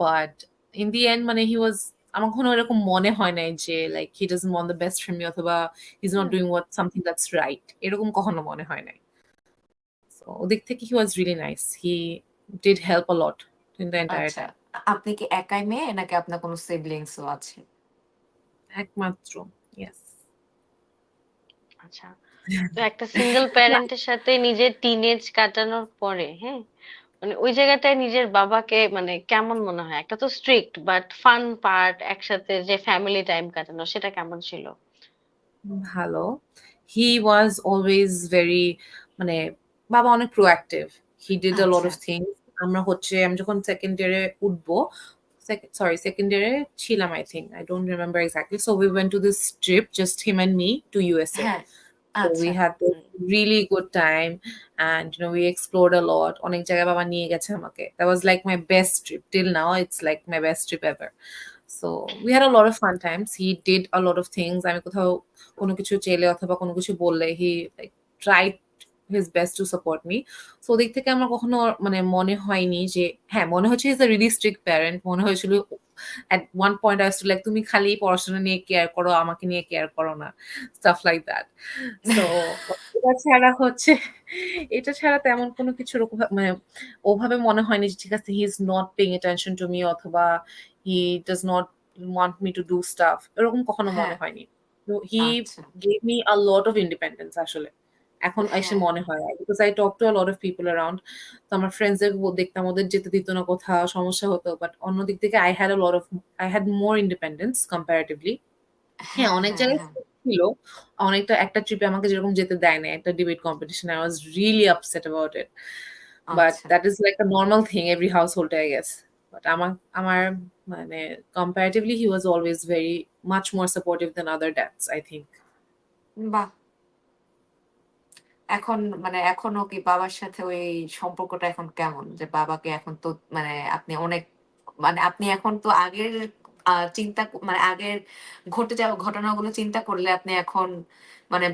But in the end মানে হি ওয়াজ আমার কখনো এরকম মনে হয় নাই যে like he doesn't want the best for me অথবা he is not hmm, doing what something that's right, এরকম কখনো মনে হয় নাই। সো ওদিক থেকে he was really nice. He did help a lot in the entire আচ্ছা। টাইম। আপনি কি একাই মেয়ে নাকি আপনার কোনো সিবলিংস ও আছে? একমাত্র, ইয়েস। আচ্ছা। তো একটা সিঙ্গল প্যারেন্টের সাথে নিজের টিনেজ কাটানোর পরে, হ্যাঁ? মানে ওই জায়গাটায় নিজের বাবাকে মানে কেমন মনে হয়? একটা তো স্ট্রিক্ট বাট ফান পার্ট একসাথে যে ফ্যামিলি টাইম কাটানো সেটা কেমন ছিল? ভালো। He was always very মানে বাবা অনেক proactive. He did a lot আচ্ছা। of things. আমি যখন সেকেন্ড ইয়ারে উঠবো, সেকেন্ড ইয়ারে ছিলাম I think. I don't remember exactly. So we went to this trip, just him and me, to USA. হ্যাঁ, So we আচ্ছা। had this hmm. really good time and we explored a lot. অনেক জায়গায় বাবা নিয়ে গেছে আমাকে। That was like my best trip. Till now, it's like my best trip ever. So we had a lot of fun times. He did a lot of things. আমি কোথাও কোনো কিছু চাইলে অথবা কোনো কিছু বললে he like tried his best to support me. So ওদিক থেকে আমার কখনো মানে মনে হয়নি যে হ্যাঁ, মনে হচ্ছে he's a really strict parent. মনে হয়েছিল at one point I was like তুমি খালি পড়াশোনা নিয়ে কেয়ার করো, আমাকে নিয়ে কেয়ার করো না। Stuff like that. So এটা ছাড়া হচ্ছে এটা ছাড়া তেমন কোনো কিছু মানে ওভাবে মনে হয়নি যে ঠিক আছে he is not paying attention to me অথবা he does not want me to do stuff এরকম কখনো মনে হ্যাঁ, হয়নি। So he আচ্ছা। gave me a lot of independence আসলে। এখন এসে হ্যাঁ, মনে হয় because I talk to a lot of people around. তো আমার ফ্রেন্ডসদের দেখতাম ওদের যেতে দিত না কোথাও সমস্যা হতো। বাট অন্য দিক থেকে I had more independence comparatively. হ্যাঁ, হ্যাঁ, অনেক হ্যাঁ, জায়গায় হ্যাঁ, ছিল। অনেকটা একটা ট্রিপে আমাকে যেরকম যেতে দেয় নাই। একটা debate competition. I was really upset about it. But আচ্ছা। that is like a normal thing every household, I guess. But আমার মানে comparatively he was always very much more supportive than other dads, I think. বাহ! এখন মানে এখনো কি বাবার সাথে ওই সম্পর্কটা এখন কেমন? যে বাবাকে এখন তো মানে আপনি অনেক মানে আপনি এখন তো আগের চিন্তা মানে আগের ঘটে যাওয়া ঘটনাগুলো চিন্তা করলে আপনি এখন মানে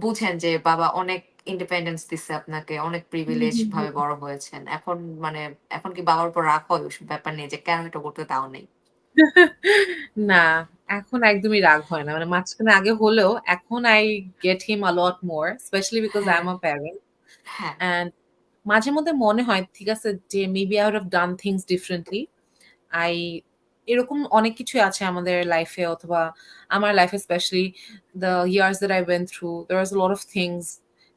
বুঝেন যে বাবা অনেক ইন্ডিপেন্ডেন্স দিছে আপনাকে, অনেক হুম, প্রিভিলেজ হুম, ভাবে হুম। বড় হয়েছেন। এখন মানে এখন কি বাবার উপর রাগ হয় ওইসব ব্যাপার নিয়ে যে কেন এটা করতে দাও নাই? না, এখন একদমই রাগ হয় না। মানে মাঝখানে আগে হলেও এখন I get him a lot more, especially because হ্যাঁ, I'm a parent. হ্যাঁ, And মাঝে মধ্যে মনে হয় ঠিক আছে যে maybe I would have done things differently. I এরকম অনেক কিছুই আছে আমাদের লাইফে অথবা আমার লাইফে specially the years that I went through, there was a lot of things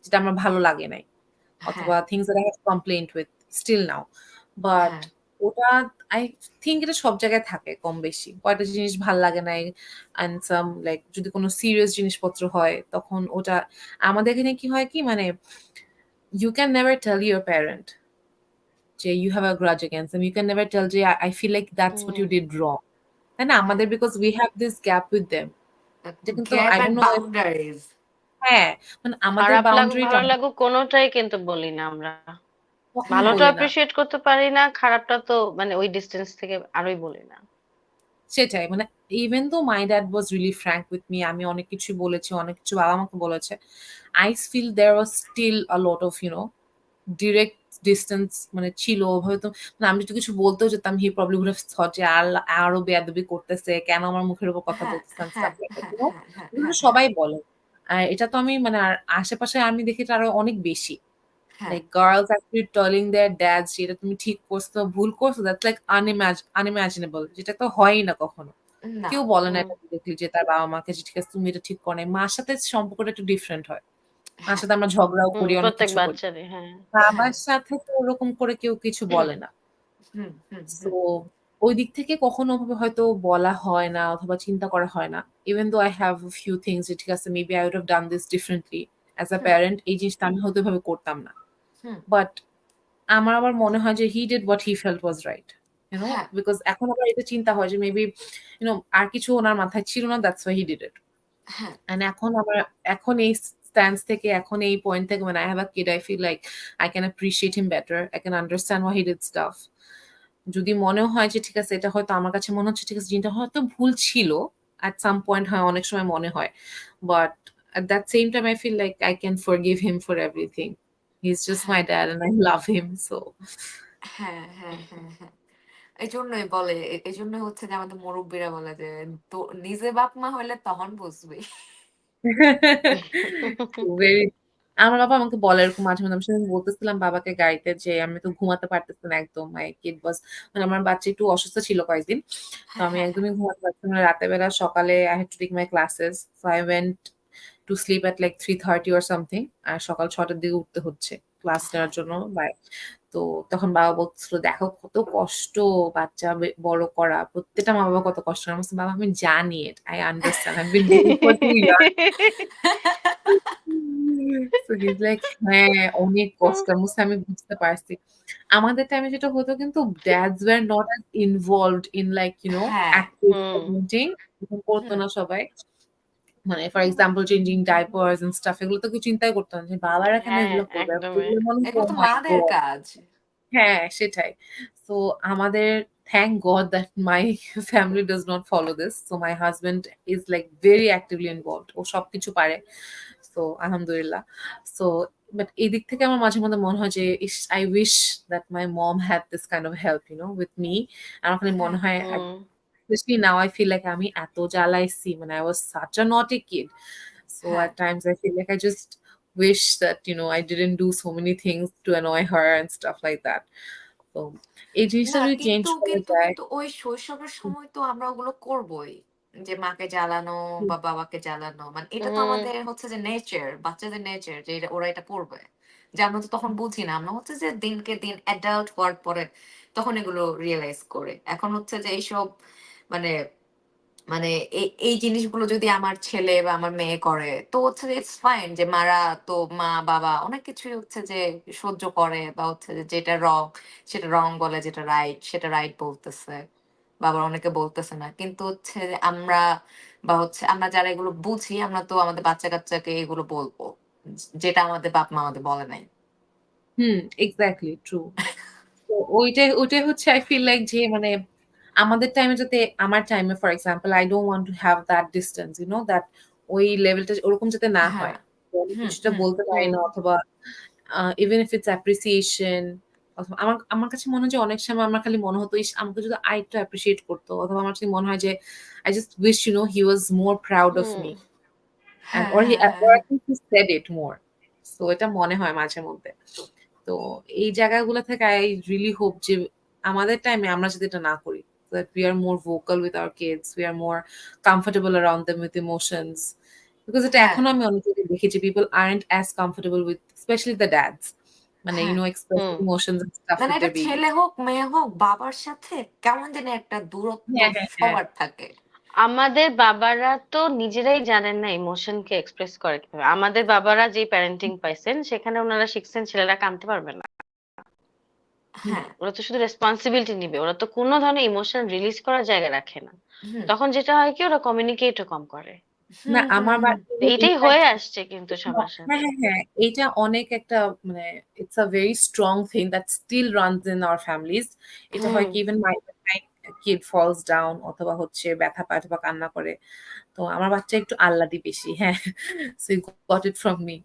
যেটা আমার ভালো লাগে নাই। হ্যাঁ, অথবা things that I have complained with still now. But হ্যাঁ, ওটা I think এটা সব জায়গায় থাকে কম বেশি। কয়েকটা জিনিস ভাল লাগে নাই and some like যদি কোনো সিরিয়াস জিনিসপত্র হয় তখন ওটা আমাদের এখানে কি হয় কি মানে you can never tell your parent যে you have a grudge against them. You can never tell যে I feel like that's what you hmm. did wrong. তাই না? হ্যাঁ। আমাদের because we have this gap with them. এটা কিন্তু gap I and don't know if boundaries. হ্যাঁ, মানে আমাদের খারাপ লাগুক, বাউন্ডারিটা ভালো লাগুক কোনটাই কিন্তু বলি না আমরা। কখনো ভালোটা বলি না। অ্যাপ্রিশিয়েট করতে পারি না, খারাপটা তো মানে ওই ডিসট্যান্স থেকে আরোই বলি না। সেটাই মানে even though my dad was really frank with me, আমি অনেক কিছু বলেছি, অনেক কিছু বাবা আমাকে বলেছে। I feel there was still a lot of, direct distance মানে ছিল। হয়তো মানে আমি যদি কিছু বলতেও যেতাম, he probably would have thought যে আরো বেয়াদবি করতেছে, কেন আমার মুখের উপর কথা হ্যাঁ, বলতেছে and হ্যাঁ, stuff like that, হ্যাঁ, হ্যাঁ, হ্যাঁ, এগুলো হ্যাঁ, হ্যাঁ, সবাই বলে। আর এটা তো আমি মানে আর আশেপাশে আমি দেখি এটা আরো অনেক বেশি। হ্যাঁ। Like girls actually telling their dads যে এটা তুমি ঠিক করছো, ভুল করছো, that's like unimaginable, যেটা তো হয়ই না কখনো। না। কেউ বলে না হুম, এটা দেখলি যে তার বাবা-মাকে যে ঠিক আছে তুমি এটা ঠিক করো নাই। মার সাথে সম্পর্কটা একটু ডিফারেন্ট হয়। মার হ্যাঁ, সাথে আমরা ঝগড়াও হুম, করি, অনেক প্রত্যেক কিছু করি। বাচ্চারই, হ্যাঁ। হ্যাঁ। বাবার সাথে তো ওরকম করে কেউ কিছু বলে না। হুম, হুম, সো হুম, ওই দিক থেকে কখনো ওভাবে হয়তো বলা হয় না অথবা চিন্তা করা হয় না। Even though I have a few things যে ঠিক আছে maybe I would have done this differently as a hmm, parent, এই জিনিসটা আমি হয়তো এভাবে করতাম না। হুম। বাট আমার আবার মনে হয় যে he did what he felt was right. হ্যাঁ, Because এখন আবার এটা চিন্তা হয় যে মেবি আর কিছু ওনার মাথায় ছিল না, that's why he did it. হ্যাঁ, And এখন এই স্ট্যান্স থেকে এখন এই পয়েন্ট থেকে when I have a kid I feel like I can appreciate him better. I can understand why he did stuff. যদি মনেও হয় যে ঠিক আছে এটা হয়তো আমার কাছে মনে হচ্ছে ঠিক আছে জিনিসটা হয়তো ভুল ছিল। At some point হয় অনেক সময় মনে হয়। But at that same time I feel like I can forgive him for everything. He's just my হ্যাঁ, dad and I love him so. হ্যাঁ, হ্যাঁ, হ্যাঁ, হ্যাঁ। এজন্যই বলে এজন্যই হচ্ছে যে আমাদের মুরুব্বিরা বলে যে তো নিজে বাপ-মা হইলে তখন বুঝবি। Very আমার বাবা আমাকে বলে এরকম মাঝে, মাঝে আমি সেদিন বলতেছিলাম বাবাকে গাড়িতে যে আমি তো ঘুমাতে পারতেছি না একদম। My kid was মানে আমার বাচ্চা একটু অসুস্থ ছিল কয়েকদিন। তো হ্যাঁ, আমি হ্যাঁ, হ্যাঁ, একদমই ঘুমাতে পারছিলাম না। রাতের বেলা সকালে I had to take my classes. So I went to sleep at like 3:30 or something. আর সকাল ৬ টার দিকে উঠতে হচ্ছে ক্লাস নেওয়ার হ্যাঁ, জন্য। বাই তো তখন বাবা বলছিল, দেখো কত কষ্ট বাচ্চা বড় করা, প্রত্যেকটা মা বাবা কত কষ্ট করে। আমি বলছি, বাবা আমি জানি, I understand, I been doing for 2 years. So he's like, হ্যাঁ অনেক কষ্ট। আমি বলছি, আমি বুঝতে পারছি। আমাদের টাইমে যেটা হতো কিন্তু dads were not as involved in like হ্যাঁ active হুম parenting. এরকম করতো হুম না সবাই। মানে for example changing diapers and stuff, এগুলো তো কেউ চিন্তাই করতো না যে বাবারা কেন হ্যাঁ এগুলো করবে। একদমই এগুলো মনে হতো এগুলো oh তো my মাদের God. কাজ। হ্যাঁ, সেটাই। So আমাদের thank God that my family does not follow this. So my husband is like very actively involved. ও সবকিছু পারে। So আলহামদুলিল্লাহ। So but এদিক থেকে আমার মাঝে মধ্যে মনে হয় যে I wish that my mom had this kind of help, with me. আমার খালি মনে হ্যাঁ হয় হুম especially now I feel like আমি এত জ্বালাইছি, মানে I was such a naughty kid. So হ্যাঁ at times I feel like I just wish that I didn't do so many things to annoy her and stuff like that. তো এই জিনিসটা না যদি change কিন্তু করা কিন্তু যায়। কিন্তু ওই শৈশবের সময় তো আমরা ওগুলো করবোই। যে মাকে জ্বালানো হুম, বা বাবাকে জ্বালানো। মানে এটা তো হুম আমাদের হচ্ছে যে নেচার, বাচ্চাদের নেচার যে ওরা এটা করবে। যে আমরা তো তখন বুঝি না। আমরা হচ্ছে যে দিনকে দিন অ্যাডাল্ট হওয়ার পরে তখন এগুলো রিয়ালাইজ করে। এখন হচ্ছে যে এইসব মানে মানে এই জিনিসগুলো যদি আমার ছেলে বা আমার মেয়ে করে তো হচ্ছে যে ইটস ফাইন যে তো মা বাবা অনেক কিছুই হচ্ছে যে সহ্য করে বা হচ্ছে যে যেটা রং সেটা রং বলে, যেটা রাইট সেটা রাইট বলতেছে, বাবা অনেকে বলতেছে না, কিন্তু হচ্ছে যে আমরা যারা এগুলো বুঝি আমরা তো আমাদের বাচ্চা কাচ্চাকে এগুলো বলবো যেটা আমাদের বাপ মা আমাদের বলে নাই। হুম, এক্সাক্টলি ট্রু। তো ওইটাই হচ্ছে আই ফিল লাইক যে মানে আমাদের টাইমে যাতে, আমার টাইমে for example I don't want to have that distance, that ওই লেভেলটা ওরকম যাতে না হ্যাঁ হয়। তো আমি হুম কিছুটা হুম বলতে পারি হুম না, অথবা ইভেন ইফ ইটস অ্যাপ্রিসিয়েশন, অথবা আমার আমার কাছে মনে হয় যে অনেক সময় আমার খালি মনে হতো, ইস আমাকে যদি আরেকটু অ্যাপ্রিসিয়েট করতো, অথবা আমার কাছে মনে হয় যে I just wish he was more proud of hmm me, and হ্যাঁ or he হ্যাঁ হ্যাঁ or হ্যাঁ at least he said it more. So এটা মনে হয় মাঝে মধ্যে। তো এই জায়গাগুলো থেকে আই রিয়েলি হোপ যে আমাদের টাইমে আমরা যদি এটা না করি, that we are more vocal with our kids, we are more comfortable around them with emotions, because এটা হ্যাঁ এখনো আমি অনেক জায়গায় দেখেছি people aren't as comfortable with, especially the dads, মানে হ্যাঁ expressing hmm emotions and stuff মানে with এটা their ছেলে babies. হোক মেয়ে হোক বাবার সাথে কেমন যেন একটা দূরত্ব হ্যাঁ, হ্যাঁ, হ্যাঁ। সবার থাকে। আমাদের বাবারা তো নিজেরাই জানেন না ইমোশনকে এক্সপ্রেস করে কিভাবে। আমাদের বাবারা যে প্যারেন্টিং পাইছেন সেখানে ওনারা শিখছেন ছেলেরা কাঁদতে পারবে না, হুম, হ্যাঁ ওরা তো শুধু রেসপন্সিবিলিটি নিবে, ওরা তো কোনো ধরনের ইমোশন রিলিজ করার জায়গা রাখে না। হুম তখন যেটা হয় কি ওরা কমিউনিকেটও কম করে। না হুম হুম আমার হুম তো এই এইটাই হয়ে আসছে কিন্তু সবার হ্যাঁ, সাথে। হ্যাঁ, হ্যাঁ। এইটা অনেক একটা মানে it's a very strong thing that still runs in our families. এটা হয় হুম কি even my kid falls down অথবা হচ্ছে ব্যথা পায় অথবা কান্না করে। তো আমার বাচ্চা একটু আহ্লাদি বেশি। হ্যাঁ। So he got it from me.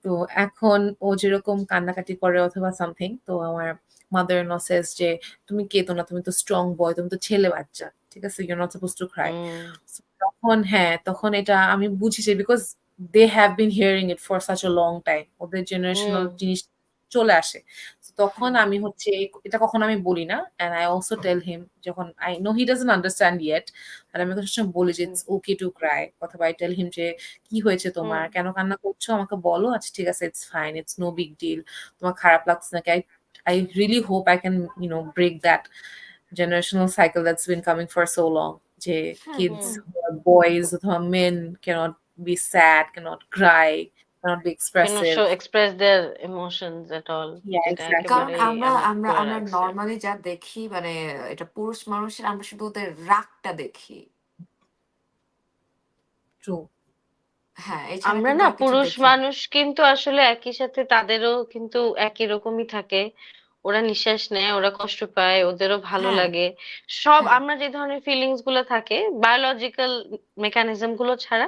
তো এখন ও যেরকম কান্নাকাটি করে অথবা সামথিং, তো আমার mother in law says যে তুমি কেঁদো না, তুমি তো স্ট্রং বয়, তুমি তো ছেলে বাচ্চা। ঠিক আছে? You're not supposed to cry. Hmm So তখন এটা আমি বুঝি যে because they have been hearing it for such a long time. ওদের হুম জেনারেশনাল জিনিস চলে আসে। So তখন হ্যাঁ আমি হচ্ছে এটা কখনো আমি বলি না। And I also tell him, যখন I know he doesn't understand yet, but আমি ওকে সবসময় বলি যে হুম it's okay to cry, অথবা I tell him যে কি হয়েছে হুম তোমার, কেন কান্না করছো, আমাকে বলো, আচ্ছা ঠিক আছে, it's fine, it's no big deal, তোমার খারাপ লাগছে নাকি। I really hope I can break that generational cycle that's been coming for so long, যে হুম kids hmm hmm who are boys অথবা men cannot be sad, cannot cry, cannot be কেন expressive. Show express their emotions at all, Yeah, যেটা exactly. কারণ একেবারেই আমরা enough আমরা করে আমরা রাখছে। নর্মালি যা দেখি মানে এটা পুরুষ মানুষের আমরা শুধু ওদের রাগটা দেখি। True. হ্যাঁ এছাড়া আমরা কিন্তু না আর কিছু পুরুষ দেখি না। মানুষ কিন্তু আসলে একই সাথে তাদেরও কিন্তু একই রকমই থাকে। ওরা নিঃশ্বাস নেয়, ওরা কষ্ট পায়, ওদেরও ভালো হ্যাঁ লাগে। সব হ্যাঁ আমরা যে ধরনের ফিলিংস গুলো থাকে বায়োলজিক্যাল মেকানিজম গুলো ছাড়া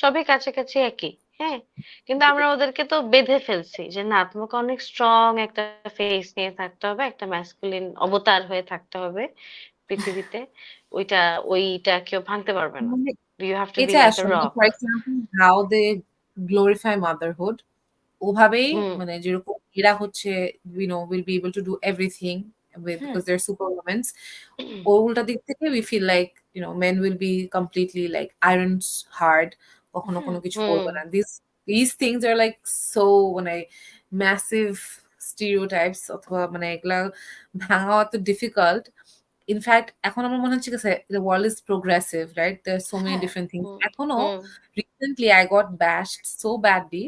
সবই কাছাকাছি একই। হ্যাঁ, কিন্তু আমরা ওদেরকে তো বেঁধে ফেলছি যে না তোমাকে অনেক স্ট্রং একটা ফেস নিয়ে থাকতে হবে, একটা ম্যাসকুলিন অবতার হয়ে থাকতে হবে পৃথিবীতে। ওইটা ওইটা কেউ ভাঙতে পারবে না। মানে ইউ হ্যাভ টু বি এটা লাইক এ আসলে rock. For example how they glorify motherhood, ওভাবেই হুম মানে যেরকম এরা হচ্ছে will be able to do everything hmm because they're superwomen, ও উল্টা দিক থেকে we feel like men will be completely like irons hard, কখনো হুম কোনো কিছু হুম করবে না, these things are like so মানে massive স্টিরিওটাইপস অথবা মানে এগুলা ভাঙা অত ডিফিকাল্ট। ইনফ্যাক্ট এখন আমার মনে হচ্ছে গেছে the world is progressive, right? There are so many হ্যাঁ different things. হুম এখনো হুম recently I got bashed so badly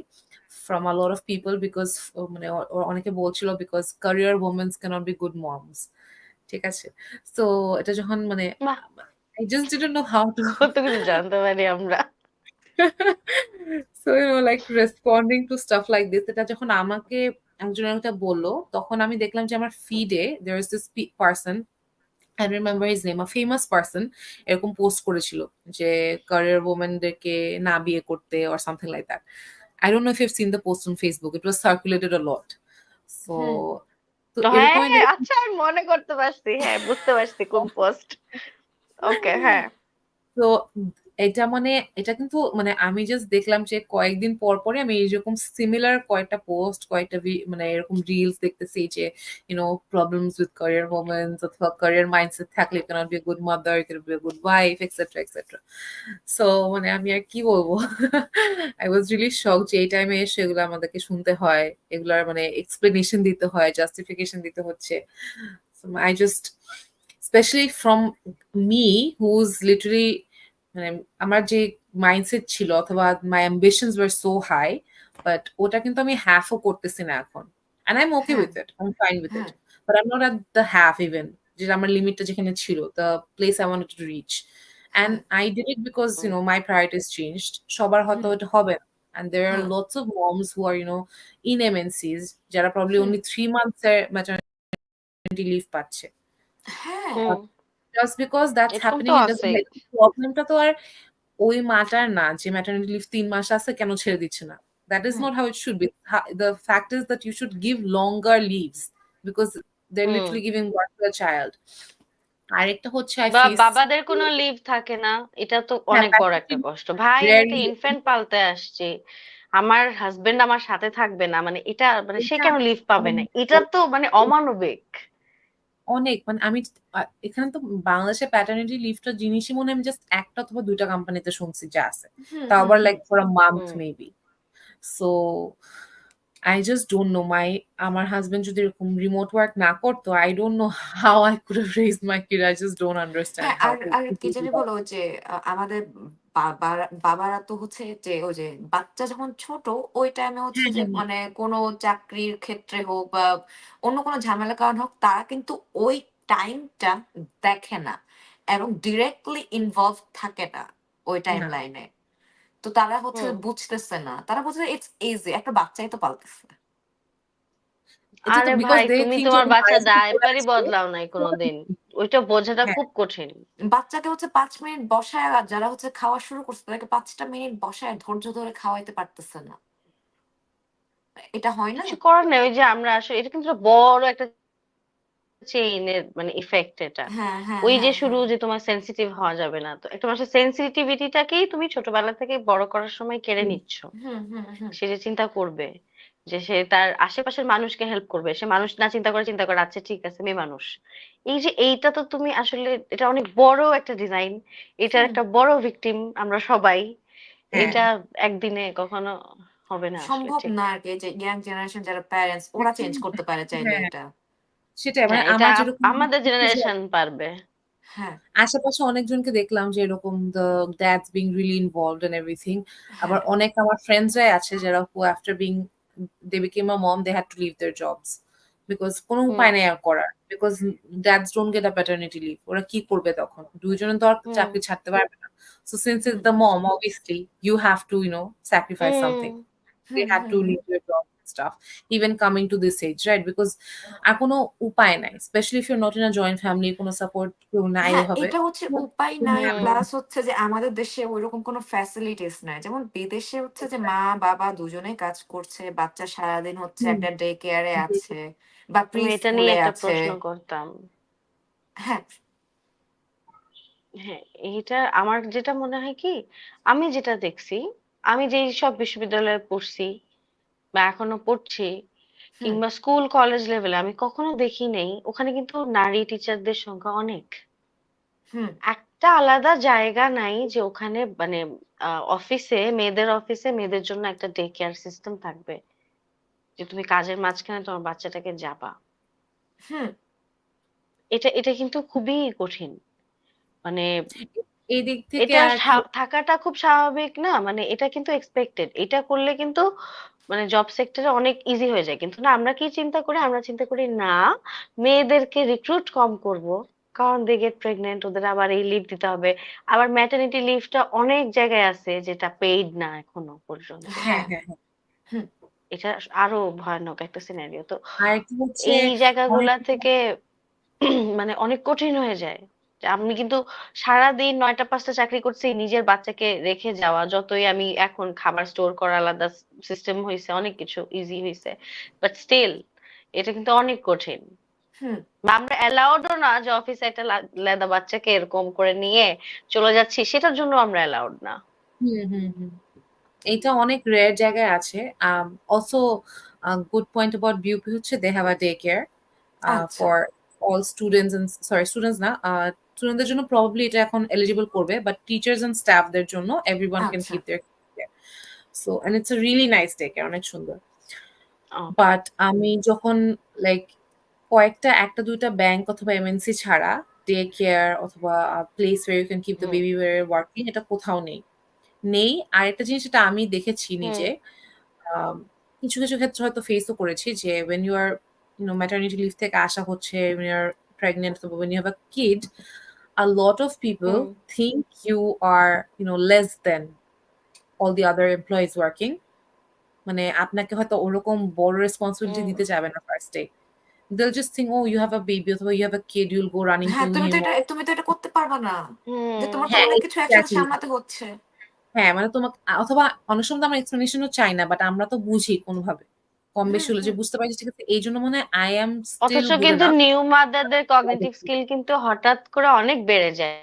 from a lot of people because মানে অনেকে বলছিল because career women cannot be good moms. ঠিক আছে? So এটা যখন মানে বাহ, I just didn't know how to কত কিছু জানতে পারি আমরা। so like responding to stuff like this এটা যখন আমাকে একজন একটা বললো তখন আমি দেখলাম যে আমার ফিডে there is this person I don't remember his name, a famous person এরকম পোস্ট করেছিল যে career womenদেরকে না বিয়ে করতে or something like that. I don't know if you've seen the post on Facebook. It was circulated a lot. So হুম তো হ্যাঁ, এরকম আচ্ছা আমি মনে করতে পারছি, হ্যাঁ বুঝতে পারছি কোন পোস্ট। ওকে, হ্যাঁ। তো এটা মানে এটা কিন্তু মানে আমি জাস্ট দেখলাম যে কয়েকদিন পর পরে আমি এরকম সিমিলার কয়েকটা পোস্ট কয়েকটা মানে এরকম রিলস দেখতেছি যে প্রবলেমস উইথ ক্যারিয়ার ওমেন্স অথবা ক্যারিয়ার মাইন্ডসেট থাকলে can be good mother can be good wife etcetera etcetera. So মানে আমি আর কি বলবো আই ওয়াজ রিয়েলি শক যে এই টাইমে এসে এগুলো আমাদেরকে শুনতে হয়, এগুলার মানে এক্সপ্লেনেশন দিতে হয়, জাস্টিফিকেশন দিতে হচ্ছে। I just specially from me whose literally মানে আমার যে মাইন্ডসেট ছিল অথবা my ambitions were so high but ওটা কিন্তু আমি হাফও করতেছি না এখন and I'm okay হ্যাঁ with it, I'm fine with it, হ্যাঁ but I'm not at the half even যেটা আমার লিমিটটা যেখানে ছিল the place I wanted to reach and হ্যাঁ I did it because hmm my priorities changed সবার হয়তো হুম এটা হবে না and there are হ্যাঁ lots of moms who are in MNCs যারা probably হুম only 3 months এর maternity leave পাচ্ছে হ্যাঁ হুম just because that's এরকম তো happening it doesn't আছেই। make প্রবলেমটা তো আর ওই মাটার না যে ম্যাটারনিটি লিভ 3 মাস আছে কেন ছেড়ে দিচ্ছে না that is hmm not how it should be. The fact is that you should give longer leaves because they're hmm literally giving birth to a child. আরেকটা হচ্ছে I বা face বাবাদের কোনো লিভ থাকে না, এটা তো হ্যাঁ অনেক বড় একটা paternity কষ্ট। ভাই আমি একটা rarely ইনফ্যান্ট পালতে আসছি, আমার হাজবেন্ড আমার সাথে থাকবে না, মানে এটা মানে সে এটা কেন লিভ পাবে না, এটা তো মানে অমানবিক। অনেক মানে আমি এখানে তো বাংলাদেশে প্যাটার্নিটি লিভটা জিনিসই মনে হয় আমি জাস্ট একটা অথবা 2টা কোম্পানিতে শুনছি যা আছে হুম তাও হুম আবার hmm like for a month hmm maybe so I just don't know. আমার হাজবেন্ড যদি এরকম রিমোট ওয়ার্ক না করতো, I don't know how I could have raised my kid. I just don't understand হ্যাঁ how আর to আর কি do জানি that. বলো যে আমাদের বাবারা তো হচ্ছে যে ওই যে বাচ্চা যখন ছোট ওই টাইমে হচ্ছে হ্যাঁ, যে হ্যাঁ, হ্যাঁ। মানে কোনো চাকরির ক্ষেত্রে হোক বা অন্য কোনো ঝামেলার কারণ হোক তারা কিন্তু ওই টাইমটা দেখে না এবং ডিরেক্টলি ইনভলভ থাকে না ওই টাইম না। লাইনে। তো তারা হচ্ছে হুম বুঝতেছে না, তারা বুঝছে ইটস ইজি, একটা বাচ্চাই তো পালতেছে। এটা তো আরে বিকজ ভাই, দে তুমি থিংক যে তোমার বাচ্চা হাজবেন্ড চলে ডায়াপারই আসছে বদলাও নাই কোনোদিন, ওইটা বোঝাটা হ্যাঁ, খুব কঠিন। বাচ্চাকে হচ্ছে ৫ মিনিট বসায় আর যারা হচ্ছে খাওয়া শুরু করছে তাদেরকে ৫টা মিনিট বসায় ধৈর্য ধরে খাওয়াইতে পারতেছে না, এটা হয় না। কিছু করার নেই, ওই যে আমরা আসলে এটা কিন্তু একটা বড় একটা চেইনের মানে ইফেক্ট এটা। হ্যাঁ হ্যাঁ ওই যে হ্যাঁ শুরু হ্যাঁ যে তোমার সেনসিটিভ হওয়া যাবে না, তো একটা মানুষের সেনসিটিভিটিটাকেই তুমি ছোটবেলা থেকে বড় করার সময় কেড়ে হুম, নিচ্ছ। হুম হুম হুম সে যে চিন্তা করবে, যে সে তার আশেপাশের মানুষকে হেল্প করবে, সে মানুষ না চিন্তা করে আচ্ছা ঠিক আছে মেয়ে মানুষ। এই যে এইটা তো তুমি আসলে এটা অনেক বড় একটা ডিজাইন, এটার হুম একটা বড় ভিকটিম আমরা সবাই। হ্যাঁ, এটা একদিনে কখনো হবে না আসলে, সম্ভব ঠিক। না আর কি যে ইয়াং জেনারেশন যারা প্যারেন্টস ওরা চেঞ্জ এখন করতে পারে চাইলে হ্যাঁ, এটা। সেটাই মানে হ্যাঁ, এটা আমার যেরকম আমাদের জেনারেশন পারবে। হ্যাঁ আশেপাশে অনেকজনকে দেখলাম যে এরকম the dads being really involved and everything. আবার হ্যাঁ অনেক আমার ফ্রেন্ডসরাই আছে যারা who after being they became a mom they had to leave their jobs because কোনো হুম উপায় নেই আর করার because dads don't get a paternity leave. ওরা কি করবে তখন? দুইজনে তো আর হুম চাকরি ছাড়তে পারবে না। So since it's hmm the mom, obviously you have to sacrifice hmm something. They hmm had hmm to hmm leave their job and stuff. Even coming to this age, right? Because আর কোনো উপায় নাই। Especially if you're not in a joint family, কোনো support কেউ নাই হ্যাঁ ওভাবে। এটা হচ্ছে উপায় নাই, হুম প্লাস হচ্ছে যে আমাদের দেশে ওইরকম কোনো ফ্যাসিলিটিস নাই, যেমন বিদেশে হচ্ছে যে মা বাবা দুজনেই কাজ করছে, বাচ্চা সারাদিন হচ্ছে হুম, একটা ডে কেয়ারে জি, জি। আছে বা প্রি আমি এটা নিয়ে স্কুলে একটা আছে। প্রশ্ন করতাম। হ্যাঁ হ্যাঁ, এইটা আমার যেটা মনে হয় কি, আমি যেটা দেখছি, আমি যেই সব বিশ্ববিদ্যালয়ে পড়ছি বা এখনো পড়ছি, হুম কিংবা স্কুল কলেজ লেভেলে আমি কখনো দেখি নেই ওখানে কিন্তু নারী টিচারদের সংখ্যা অনেক। হুম একটা আলাদা জায়গা নাই যে ওখানে মানে অফিসে মেয়েদের জন্য একটা ডে কেয়ার সিস্টেম থাকবে। যে তুমি কাজের মাঝখানে তোমার বাচ্চাটাকে যাবা। হুম, এটা কিন্তু খুবই কঠিন। মানে এই দিক থেকে এটা আর কি থাকাটা খুব স্বাভাবিক না? মানে এটা কিন্তু এক্সপেক্টেড। এটা করলে কিন্তু মানে জব সেক্টরে অনেক ইজি হয়ে যায়। কিন্তু না, আমরা কি চিন্তা করি? আমরা চিন্তা করি না, মেয়েদেরকে রিক্রুট কম করব। কারণ দে গেট প্রেগনেন্ট, ওদের আবার এই লিভ দিতে হবে। আবার ম্যাটারনিটি লিভটা অনেক জায়গায় আছে যেটা পেইড না এখনো পর্যন্ত। হ্যাঁ, হ্যাঁ, হ্যাঁ, হ্যাঁ। হুম, এটা আরো ভয়ানক একটা সিনারিও। তো আরেকটা হচ্ছে এই অনেক জায়গাগুলা থেকে মানে অনেক কঠিন হয়ে যায়। যে আমি কিন্তু সারাদিন ৯টা ৫টা চাকরি করছি, নিজের বাচ্চাকে রেখে যাওয়া, যতই আমি এখন খাবার স্টোর করা আলাদা সিস্টেম হইছে, অনেক কিছু ইজি হইছে, বাট স্টিল এটা কিন্তু অনেক কঠিন। হুম, বা আমরা অ্যালাউডও না যে অফিসে একটা লেদা বাচ্চাকে এরকম করে নিয়ে চলে যাচ্ছি, সেটার জন্য আমরা অ্যালাউড না। হুম, হুম, হুম। এটা অনেক রেয়ার জায়গায় আছে। Also good point about BUP হচ্ছে they have a day care আচ্ছা, for all students and sorry students না, স্টুডেন্টদের জন্য প্রবাবলি এটা এখন এলিজিবল করবে, বাট টিচার্স এন্ড স্টাফদের জন্য এভরিওয়ান ক্যান আচ্ছা, keep their care. So and it's a really nice day care, অনেক সুন্দর। ওকে। বাট আমি যখন লাইক একটা দুইটা ব্যাংক অথবা এমএনসি ছাড়া ডে কেয়ার অথবা place where you can keep the hmm baby where working এটা কোথাও নেই। নেই। আরেকটা জিনিস যেটা আমি দেখেছি হুম নিজে, আম কিছু, কিছু ক্ষেত্রে হয়তো ফেসও করেছি যে when you are maternity leave থেকে আসা হচ্ছে, when you are pregnant অথবা when you have a kid, a lot of people hmm think you are, less than all the other employees working. মানে আপনাকে হয়তো ওরকম বড় রেসপনসিবিলিটি হুম দিতে যাবে না first day. They'll just think, "Oh, you have a baby অথবা you have a kid, you'll go running to হ্যাঁ, তুমি him." তো এটা তুমি তো এটা করতে পারবা না। যে হুম তোমার তো হ্যাঁ, অনেক কিছু একসাথে এক্সাক্টলি। সামলাতে হচ্ছে। হ্যাঁ, মানে তোমাকে অথবা অনেক সময় তো আমরা এক্সপ্লেনেশন ও চাই না। বাট আমরা তো বুঝি কোনভাবে। কম বেশি হুম, হলে যে হুম, বুঝতে পারি যে ঠিক আছে এইজন্য মনে হয় I am still অথচ good কিন্তু enough. নিউ মাদারদের কগনিটিভ স্কিল কিন্তু হঠাৎ করে অনেক বেড়ে যায়।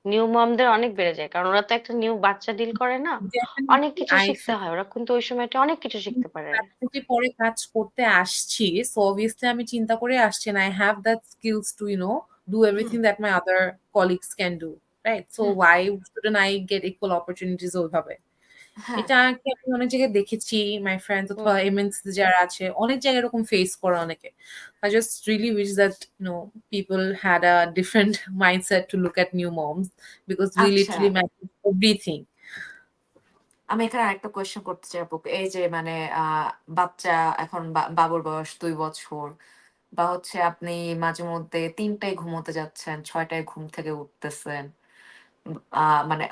নিউ মমদের অনেক বেড়ে যায়, কারণ ওরা তো একটা নিউ বাচ্চা ডিল করে না। অনেক Definitely কিছু I শিখতে feel হয়, ওরা কিন্তু ওই সময়টা অনেক কিছু শিখতে পারে। প্র্যাকটিক্যালি পরে কাজ করতে আসছি। সো obviously আমি চিন্তা করে আসছি and I have that skills to, do hmm, everything that my other colleagues can do. Right? So hmm, why shouldn't I get equal opportunities ওইভাবে? হ্যাঁ, এটা কি আমি অনেক জায়গায় দেখেছি, মাই ফ্রেন্ডস অথবা হুম এমএনসি যারা আছে অনেক জায়গায় এরকম ফেস করে অনেকে। I just really wish that people had a different mindset to look at new moms because we আচ্ছা। literally manage everything. আমি এখানে আরেকটা কোয়েশ্চেন করতে চাই আপুকে। এই যে মানে আ বাচ্চা এখন বাবুর বয়স ২ বছর বা হচ্ছে আপনি মাঝেমধ্যে ৩ টায় ঘুমোতে যাচ্ছেন, ৬ টায় ঘুম থেকে উঠতেছেন। উম আ মানে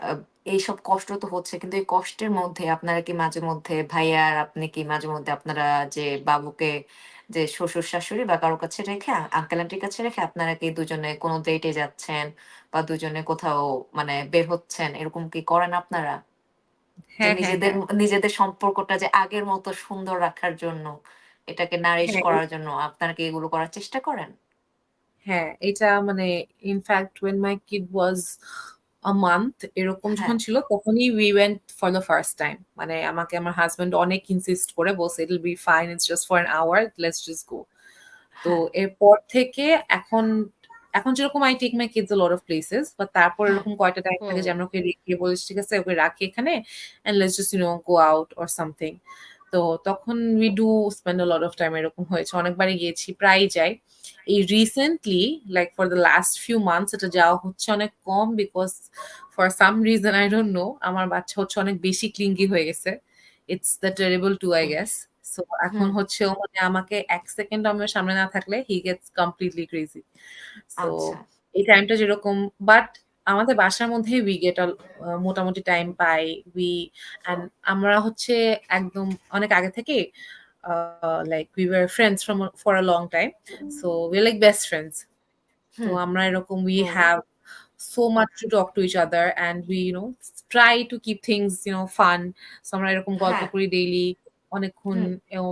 এইসব কষ্ট তো হচ্ছে। কিন্তু এই কষ্টের মধ্যে আপনারা কি মাঝেমধ্যে ভাইয়া আর আপনি কি মাঝেমধ্যে আপনারা যে বাবুকে যে শ্বশুর-শাশুড়ি বা কারো কাছে রেখে আঙ্কেল আন্টির কাছে রেখে আপনারা কি দুজনে কোনো ডেটে যাচ্ছেন বা দুজনে কোথাও মানে বের হচ্ছেন, এরকম কি করেন আপনারা? যে হ্যাঁ, হ্যাঁ, নিজেদের হ্যাঁ। নিজেদের সম্পর্কটা যে আগের মতো সুন্দর রাখার জন্য, এটাকে নারিশ হ্যাঁ, করার জন্য আপনারা কি এগুলো করার চেষ্টা করেন? হ্যাঁ, এটা মানে in fact when my kid was a month এরকম হ্যাঁ, যখন ছিল তখনই we went for the first time. মানে আমাকে আমার হাসব্যান্ড অনেক ইনসিস্ট করে বলছে, "It'll be fine. It's just for an hour. Let's just go." তো হ্যাঁ, এরপর থেকে এখন এখন যেরকম I take my kids a lot of places, but তারপর হ্যাঁ, এরকম কয়টা টাইম থাকে হুম যে আমরা ওকে রেখে বলেছি, ঠিক আছে ওকে রাখি এখানে and let's just, go out or something. তো তখন we do spend a lot of time এরকম হয়েছে। অনেকবারই গিয়েছি, প্রায়ই যাই। এই recently like for the last few months এটা যাওয়া হচ্ছে অনেক কম because for some reason I don't know আমার বাচ্চা হচ্ছে অনেক বেশি ক্লিঙ্গি হয়ে গেছে। It's the terrible two, I hmm, guess. So এখন হুম, হচ্ছে ও মানে আমাকে ১ সেকেন্ড আমার সামনে না থাকলে he gets completely crazy. So আচ্ছা, এই টাইমটা যেরকম বাট আমাদের বাসার মধ্যেই we get মোটামুটি টাইম পাই। we and আমরা হচ্ছে একদম অনেক আগে থেকেই like we were friends for a long time. So we're like best friends. তো হুম, আমরা এরকম we hmm have so much to talk to each other and we try to keep things fun. So আমরা এরকম গল্প হ্যাঁ, করি daily অনেকক্ষণ। হুম,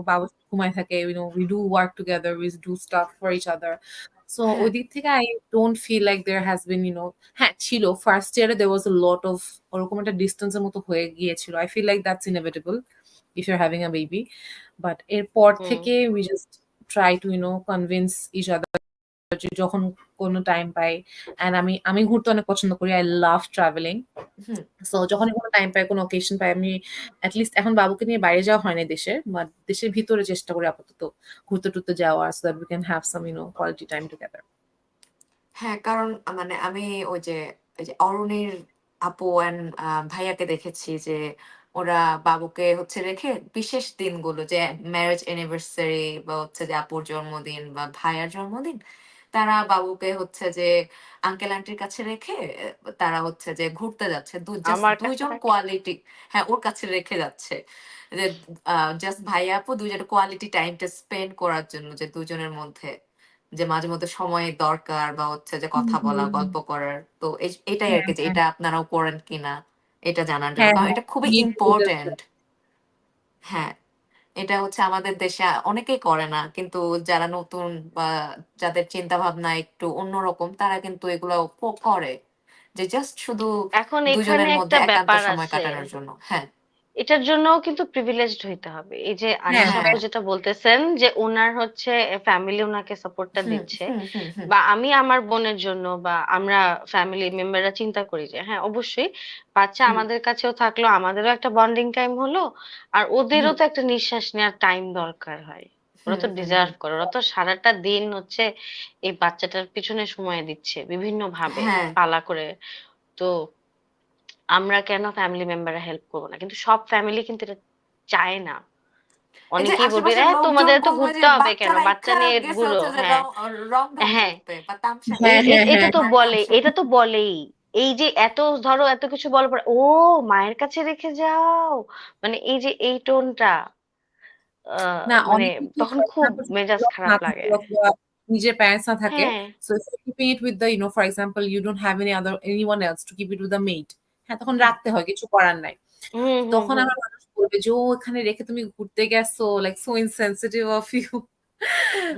বাবা ঘুমায় থাকে, we do work together, we do stuff for each other. So ওই হ্যাঁ, দিক থেকে I don't feel like there has been হ্যাঁ ছিল ফার্স্ট ইয়ারে there was a lot of ওরকম একটা ডিস্টেন্সের মতো হয়ে গিয়েছিল। I feel like that's inevitable if you're having a baby, but এরপর হুম থেকে we just try to convince each other যখন কোনো টাইম পাই। অ্যান্ড আমি ঘুরতে অনেক পছন্দ করি। I love travelling. Hmm. So যখনই কোনো টাইম পাই, কোনো অকেশন পাই, আমি এট লিস্ট এখন বাবুকে নিয়ে বাইরে যাওয়া হয় না দেশের, বাট দেশের ভিতরে চেষ্টা করি আপাতত ঘুরতে টুরতে যাওয়ার, so that we can have some quality time together. হ্যাঁ, কারণ মানে আমি ওই যে অরুণীর আপু অ্যান্ড ভাইয়াকে দেখেছি যে ওরা বাবুকে হচ্ছে রেখে বিশেষ দিনগুলো যে ম্যারেজ অ্যানিভার্সারি বা হচ্ছে যে আপুর জন্মদিন বা ভাইয়ার জন্মদিন, তারা বাবুকে হচ্ছে যে আঙ্কেল আন্টির কাছে রেখে তারা হচ্ছে যে ঘুরতে যাচ্ছে। জাস্ট আমার কাছে ২ জন থাকে। কোয়ালিটি, হ্যাঁ, ওর কাছে রেখে যাচ্ছে। যে জাস্ট ভাইয়া আপু ২ জনের কোয়ালিটি টাইমটা স্পেন্ড করার জন্য, যে ২ জনের মধ্যে যে মাঝে মধ্যে সময়ের দরকার বা হচ্ছে যে হুম, কথা বলা, হুম, হুম। গল্প করার। তো এটাই হ্যাঁ, আরকি, যে হ্যাঁ, এটা আপনারাও করেন কিনা এটা জানার জন্য। হ্যাঁ, কারণ হ্যাঁ। এটা খুবই Need to just- ইম্পোর্টেন্ট। হ্যাঁ, এটা হচ্ছে আমাদের দেশে অনেকেই করে না। কিন্তু যারা নতুন বা যাদের চিন্তাভাবনা একটু অন্যরকম তারা কিন্তু এগুলো করে। যে জাস্ট শুধু এখন ২ এখানে জনের মধ্যে একটা একান্ত ব্যাপার সময় আছে, কাটানোর জন্য। হ্যাঁ, এটার জন্যও কিন্তু প্রিভিলেজড হইতে হবে। এই যে হ্যাঁ, আনিশা আপু হ্যাঁ। যেটা বলতেছেন যে উনার হচ্ছে ফ্যামিলি উনাকে সাপোর্টটা হুম, দিচ্ছে, হুম, হুম, হুম, বা আমি আমার বোনের জন্য বা আমরা ফ্যামিলি মেম্বাররা চিন্তা করি যে হ্যাঁ অবশ্যই বাচ্চা হুম, আমাদের কাছেও থাকলো, আমাদেরও একটা বন্ডিং টাইম হলো, আর ওদেরও হুম, তো একটা নিঃশ্বাস নেওয়ার টাইম দরকার হয়। ওরা হুম, তো হুম, ডিজার্ভ হুম। করে, ওরা তো সারাটা দিন হচ্ছে এই বাচ্চাটার পিছনে সময় দিচ্ছে বিভিন্ন ভাবে হ্যাঁ। পালা করে। তো আমরা কেন ফ্যামিলি মেম্বাররা হেল্প করবো না? কিন্তু সব ফ্যামিলি কিন্তু এটা চায় না। এই যে অনেকেই বলবে, আশেপাশের লোকজন তোমাদের তো বলবে যে ঘুরতে হবে কেন? বাচ্চা বাচ্চা রাইখা নিয়ে গেছে ঘুরো।" হচ্ছে যে হ্যাঁ, রং-ঢং হ্যাঁ। করতে বা তামসা হ্যাঁ, করতে। হ্যাঁ, এটা হ্যাঁ। তো মায়ের বলে, তামসা। এটা তো বলেই। এই যে এত ধরো এত কিছু বলার পর, "ও মায়ের কাছে রেখে যাও।" মানে এই যে এই টোনটা না, মানে অনেকে কি তখন ফর খুব এক্সাম্পল যদি মেজাজ লোক খারাপ না থাকে লাগে। অথবা নিজের প্যারেন্টস না থাকে, হ্যাঁ। So if you keeping it with the for example you don't have anyone else to keep it with the maid, হ্যাঁ, তখন হুম, রাখতে হয়, কিছু করার নাই। হুম, হুম, তখন হুম। আমার মানুষ বলবে যে ও এখানে রেখে তুমি ঘুরতে গেছো, like so insensitive of you.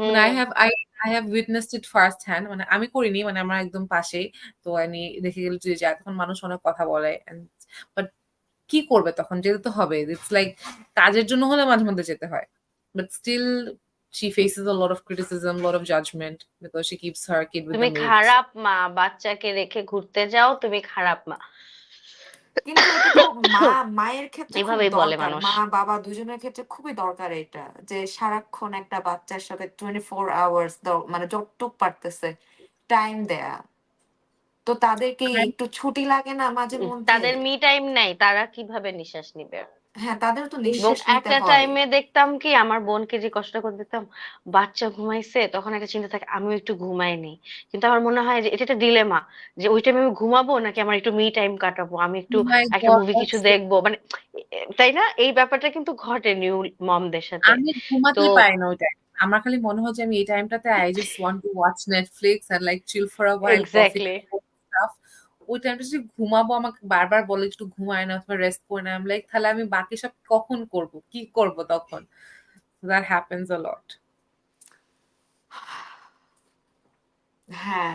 মানে হুম। I have witnessed it first hand, মানে আমি করিনি, মানে আমার একদম পাশে। তো আমি দেখে গেলে যে যায়, তখন মানুষ অনেক কথা বলে, বাট কি করবে তখন, যেতে তো হবে। ইটস লাইক কাজের জন্য হলে মাঝে মধ্যে যেতে হয়, but still she faces a lot of criticism, lot of judgment because she keeps her kid with তুমি the maid. So, খারাপ মা, বাচ্চাকে রেখে ঘুরতে যাও, তুমি খারাপ মা। কিন্তু এটা তো মায়ের ক্ষেত্রে খুব এভাবেই বলে দরকার। মানুষ। মা-বাবা দুজনের ক্ষেত্রে খুবই দরকার এটা। যে সারাক্ষণ একটা বাচ্চার সাথে 24 আওয়ার্স মানে যতটুক পারতেছে টাইম দেয়া। তো তাদের কি আর একটু ছুটি লাগে না মাঝে মধ্যে? তাদের মি টাইম নাই, তারা কিভাবে নিঃশ্বাস নিবে? হ্যাঁ, তাদেরও তো এবং নিঃশ্বাস নিতে একটা হয়। টাইমে দেখতাম কি আমার বোনকে যে কষ্ট করে দিতাম, বাচ্চা ঘুমাইছে তখন একটা চিন্তা থাকে আমিও একটু ঘুমাই নেই। কিন্তু আমার মনে হয় যে এটা একটা ডিলেমা, যে ওই টাইমে আমি ঘুমাবো নাকি আমার একটু মি টাইম কাটাবো, আমি একটু oh my একটা god, মুভি কিছু that's so, দেখবো, মানে তাই না? এই ব্যাপারটা কিন্তু ঘটে নিউ মমদের সাথে। আমি তো ঘুমাতেই পারি না ওই টাইম। আমার খালি মনে হয় যে আমি এই টাইমটাতে I just want to watch Netflix and like chill for a while, coffee exactly. খাবো, stuff. ওই টাইমটা যে ঘুমাবো, আমাকে বারবার বলে একটু ঘুমায় না অথবা রেস্ট করে না। I'm like তাহলে আমি বাকি সব কখন করব? কি করব তখন? So that happens a lot. হ্যাঁ,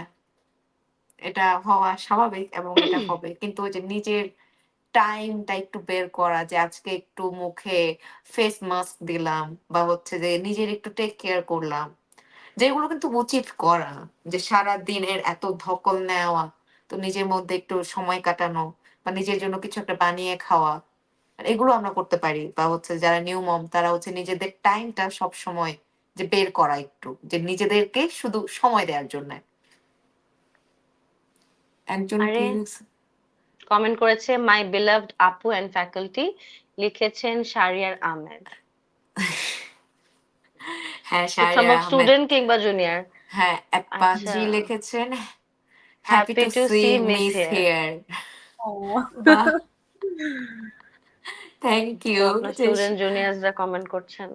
এটা হওয়া স্বাভাবিক এবং এটা হবে। কিন্তু ওই যে নিজের টাইমটা একটু বের করা, যে আজকে একটু মুখে ফেস মাস্ক দিলাম বা হচ্ছে যে নিজের একটু টেক কেয়ার করলাম। যেগুলো কিন্তু উচিত করা। যে সারাদিনের এত ধকল নেওয়া, তো নিজের মধ্যে একটু সময় কাটানো বা নিজের জন্য কিছু একটা বানিয়ে খাওয়া। এগুলো আমরা করতে পারি। বা হচ্ছে যারা নিউ মম তারা হচ্ছে নিজেদের টাইমটা সবসময় যে বের করা একটু। যে নিজেদেরকে শুধু সময় দেওয়ার জন্যে। একজন আরে প্রিভিয়াস কমেন্ট করেছে মাই beloved আপু এন্ড ফ্যাকাল্টি, লিখেছেন শাহরিয়ার আহমেদ। হ্যাঁ, সম্ভব শাহরিয়ার আহমেদ। স্টুডেন্ট কিংবা জুনিয়র। হ্যাঁ, আচ্ছা। অ্যাপাজি লিখেছেন, happy happy to to see see miss miss here. Here. Oh. বাহ! Thank to you. আপনার যে স্টুডেন্ট জুনিয়র্সরা কমেন্ট করছেন।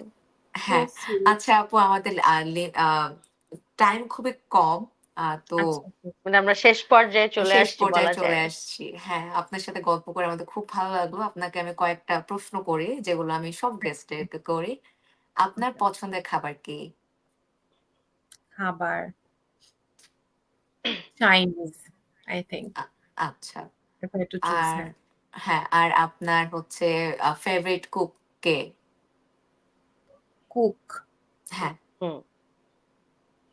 হ্যাঁ, So sweet. আচ্ছা আপু, আমাদের টাইম খুবই কম। তো আচ্ছা, আচ্ছা। মানে আমরা শেষ পর্যায়ে চলে শেষ আসছি পর্যায়ে বলা চলে যায়। আসছি। হ্যাঁ, আপনার সাথে গল্প করে আমাদের খুব ভালো লাগলো। আপনাকে আমি কয়েকটা প্রশ্ন করি, যেগুলো আমি সব গেস্টদেরকে করি। আপনার Okay. পছন্দের খাবার কি? খাবার Chinese, I think. আ আচ্ছা। If I had to choose, আর হ্যাঁ। হ্যাঁ, আর আপনার হচ্ছে ফেভারিট কুক কে? Cook. হ্যাঁ, হুম।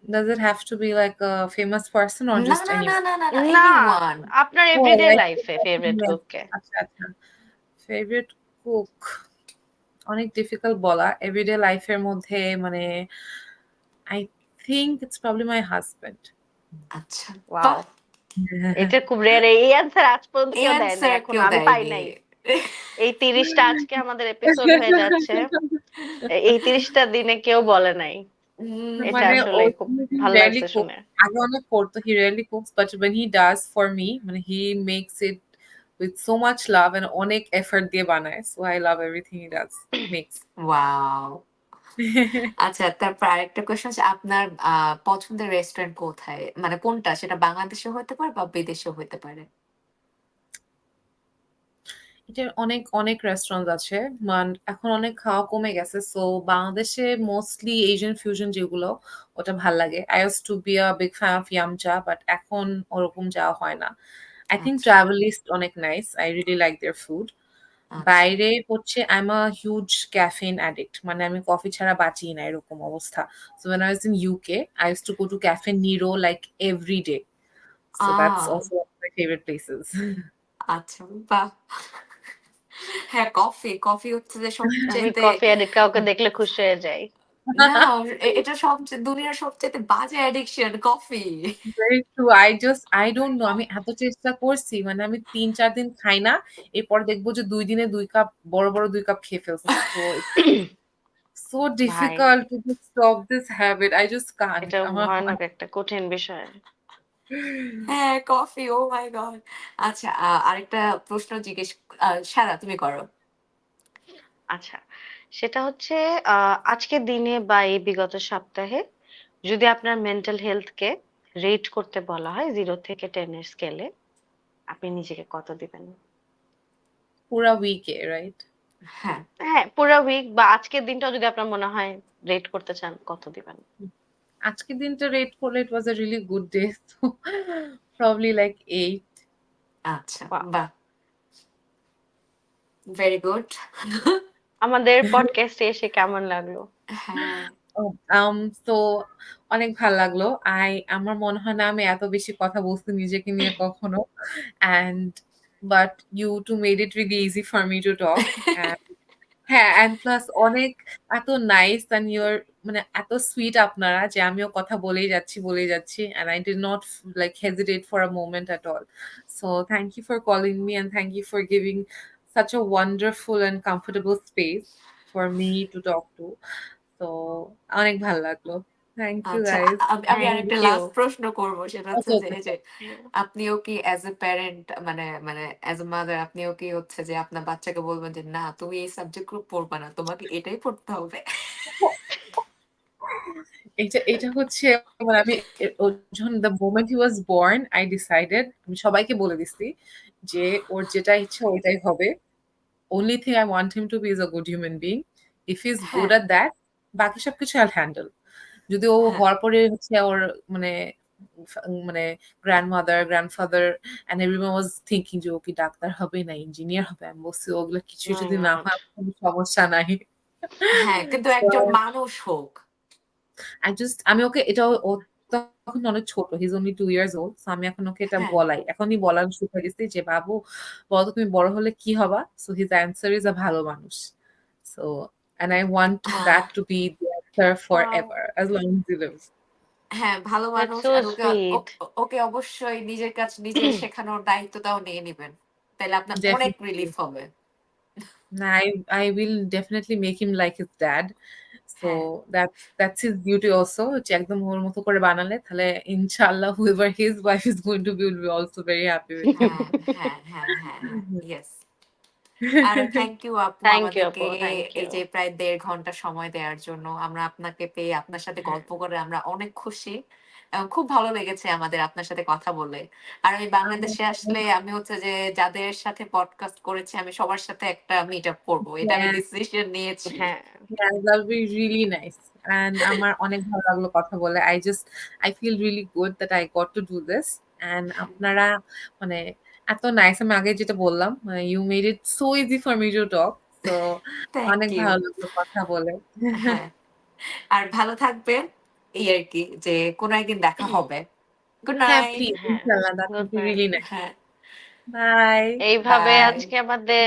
Does it have to be like a famous person or না just না না anyone? না না না না, এনিওয়ান। আপনার Oh, এভরিডে like লাইফে ফেভারিট yes. কুককে। আচ্ছা, আচ্ছা। ফেভারিট কুক অনেক ডিফিকাল্ট বলা। এভরিডে লাইফ এর মধ্যে মানে I think it's probably my husband. আচ্ছা, ওয়াও, বাহ! এটা খুব রেয়ার। এই অ্যান্সার আজ পর্যন্ত এই কেউ দেয় নাই, অ্যান্সার এখনো কেউ আমি পাই দেয়নি। নাই। এই 30টা আজকে আমাদের এপিসোড হয়ে যাচ্ছে, এই 30টা দিনে কেউ বলে নাই। উম এটা মানে আসলে ও খুব he ভাল rarely লাগছে cooks. শুনে। আগে অনেক করতো, he rarely cooks, but when he does for me, মানে he makes it with so much love and অনেক effort দিয়ে বানায়. So I love everything he does, makes. Wow! আচ্ছা, তারপর আরেকটা কোয়েশ্চেন হচ্ছে আপনার পছন্দের রেস্টুরেন্ট কোথায়? মানে কোনটা? সেটা বাংলাদেশে হতে পারে বা বিদেশেও হইতে পারে। এটার অনেক অনেক রেস্টুরেন্ট আছে। এখন অনেক খাওয়া কমে গেছে। সো বাংলাদেশে মোস্টলি এশিয়ান ফিউশন যেগুলো ওটা ভাল লাগে। I used to be a big fan of Yamcha, but এখন ওরকম যাওয়া হয় না। I think আচ্ছা, Travelist অনেক nice. I really like their food. আচ্ছা। বাইরে হচ্ছে I'm a huge caffeine addict. মানে আমি কফি ছাড়া বাঁচি না এরকম অবস্থা। So when I was in UK, I used to go to Cafe Nero like every day. So that's a also one of my favorite places. আচ্ছা, বাহ! হ্যাঁ, কফি হচ্ছে যে আমি সবচাইতে কফি অ্যাডিক্ট, কাউকে দেখলে খুশি হয়ে যাই। না, এটা সবচেয়ে দুনিয়ার সবচাইতে বাজে addiction coffee. Very true. I don't know. আমি এত চেষ্টা করছি। মানে আমি ৩-৪ দিন খাই না। এরপর দেখব যে ২ দিনে ২ কাপ বড়, বড় ২ কাপ খেয়ে ফেলছি। So it's so ভাই, difficult to just stop this habit. I just can't. এটা আমার ভয়ানক হয় একটা কঠিন বিষয়। হ্যাঁ, কফি, ওহ মাই গড! আচ্ছা, আরেকটা প্রশ্ন জিজ্ঞেস সারা তুমি করো। আচ্ছা, সেটা হচ্ছে আজকের দিনে বা এই বিগত সপ্তাহে যদি আপনার মেন্টাল হেলথ কে রেট করতে বলা হয় 0 থেকে 10 এর স্কেলে, আপনি নিজেকে কত দিবেন? পুরা উইকে, রাইট? হ্যাঁ, হ্যাঁ, পুরা উইক বা আজকের দিনটাও যদি আপনার মনে হয় রেট করতে চান, কত দিবেন? আজকের দিনটা রেট করলে it was a really good day. So probably like 8. আচ্ছা, ওয়াও! বাহ! Very good. আমাদের পডকাস্টে এসে কেমন লাগলো? হ্যাঁ, ও তো অনেক ভাল লাগলো। আমার মনে হয় না আমি এত বেশি কথা বলছি নিজেকে নিয়ে কখনো। And but you two made it really easy for me to talk. And হ্যাঁ, and plus অনেক এত নাইস and you're মানে এত সুইট আপনারা যে আমিও কথা বলেই যাচ্ছি, বলেই যাচ্ছি। And I did not like hesitate for a moment at all. So thank you for calling me and thank you for giving such a wonderful and comfortable space for me to talk to. তো অনেক ভাল লাগলো। Thank you আচ্ছা, guys. আমি thank আরেকটা you. Last প্রশ্ন করব। সেটা হচ্ছে Okay, যে okay. এই যে আপনিও কি অ্যাজ এ প্যারেন্ট মানে অ্যাজ এ মাদার আপনিও কি হচ্ছে যে আপনার বাচ্চাকে বলবেন যে না তুমি এই সাবজেক্ট গুলো পড়বা না। তোমাকে এটাই পড়তে হবে। এটা হচ্ছে মানে আমি ও যখন the moment he was born, I decided আমি সবাইকে বলে দিছি যে ওর যেটা ইচ্ছা ওইটাই হবে। Only thing I want him to be is a good human being. If he's good হ্যাঁ, at that, বাকি সবকিছু I'll handle. যদি ও হ্যাঁ, হওয়ার পরে হচ্ছে ওর মানে মানে grandmother, grandfather and everyone was thinking যে ও কি ডাক্তার হবে না ইঞ্জিনিয়ার হবে। আমি বলছি ওগুলো কিছুই মাই যদি না গড! হয় কোনো সমস্যা নাই। হ্যাঁ, কিন্তু So একজন মানুষ হোক। আমি ওকে এটা ও তখন অনেক ছোট। He's only 2 years old. So আমি এখন ওকে এটা হ্যাঁ, বলাই। এখনই বলা শিখাই দিছি যে, "বাবু বলো তো তুমি বড় হলে কি হবা?" So his answer is a ভালো মানুষ। So and I want ah that to be the answer wow! forever as long as he lives. হ্যাঁ, ভালো দ্যাটস মানুষ সো আর সুইট। ওকে অবশ্যই নিজের কাজ নিজে শেখানোর দায়িত্বটাও নিয়ে নিবেন। তাইলে আপনার অনেক রিলিফ Definitely. হবে। I will definitely make him like his dad. হ্যাঁ, So that's his duty also. যে একদম ওর মতো করে বানালে তাহলে ইনশাআল্লাহ whoever his wife is going to be will be also very happy with him. হ্যাঁ, হ্যাঁ, হ্যাঁ, হ্যাঁ, হ্যাঁ। ইয়েস। আর থ্যাংক ইউ আপু থ্যাংক ইউ আমাদেরকে আপু, থ্যাংক এই ইউ। যে প্রায় ১.৫ ঘন্টা সময় দেওয়ার জন্য। আমরা আপনাকে পেয়ে আপনার সাথে হ্যাঁ, গল্প করে আমরা অনেক খুশি। এবং খুব ভালো লেগেছে আমাদের আপনার সাথে কথা বলে। আর আমি আমার বাংলাদেশে আসলে আমি হচ্ছে যে যাদের সাথে পডকাস্ট করেছি আমি সবার সাথে একটা মিট আপ করব। এটা আমি yeah, ডিসিশন নিয়েছি। হ্যাঁ। yeah, that'll be really nice. And আমার অনেক ভালো লাগলো কথা বলে। I feel really good that I got to do this. And আপনারা মানে এত নাইস আমি আগে যেটা বললাম you made it so easy for me to talk. So thank অনেক ইউ। ভালো লাগলো কথা বলে। হ্যাঁ, আর ভালো থাকবেন। এই আরকি যে কোনো একদিন দেখা হবে। গুড হ্যাঁ, নাইট। প্লিজ হ্যাঁ, ইনশাআল্লাহ, that good would be night. really nice. হ্যাঁ, Bye. এইভাবে বাই। আজকে আমাদের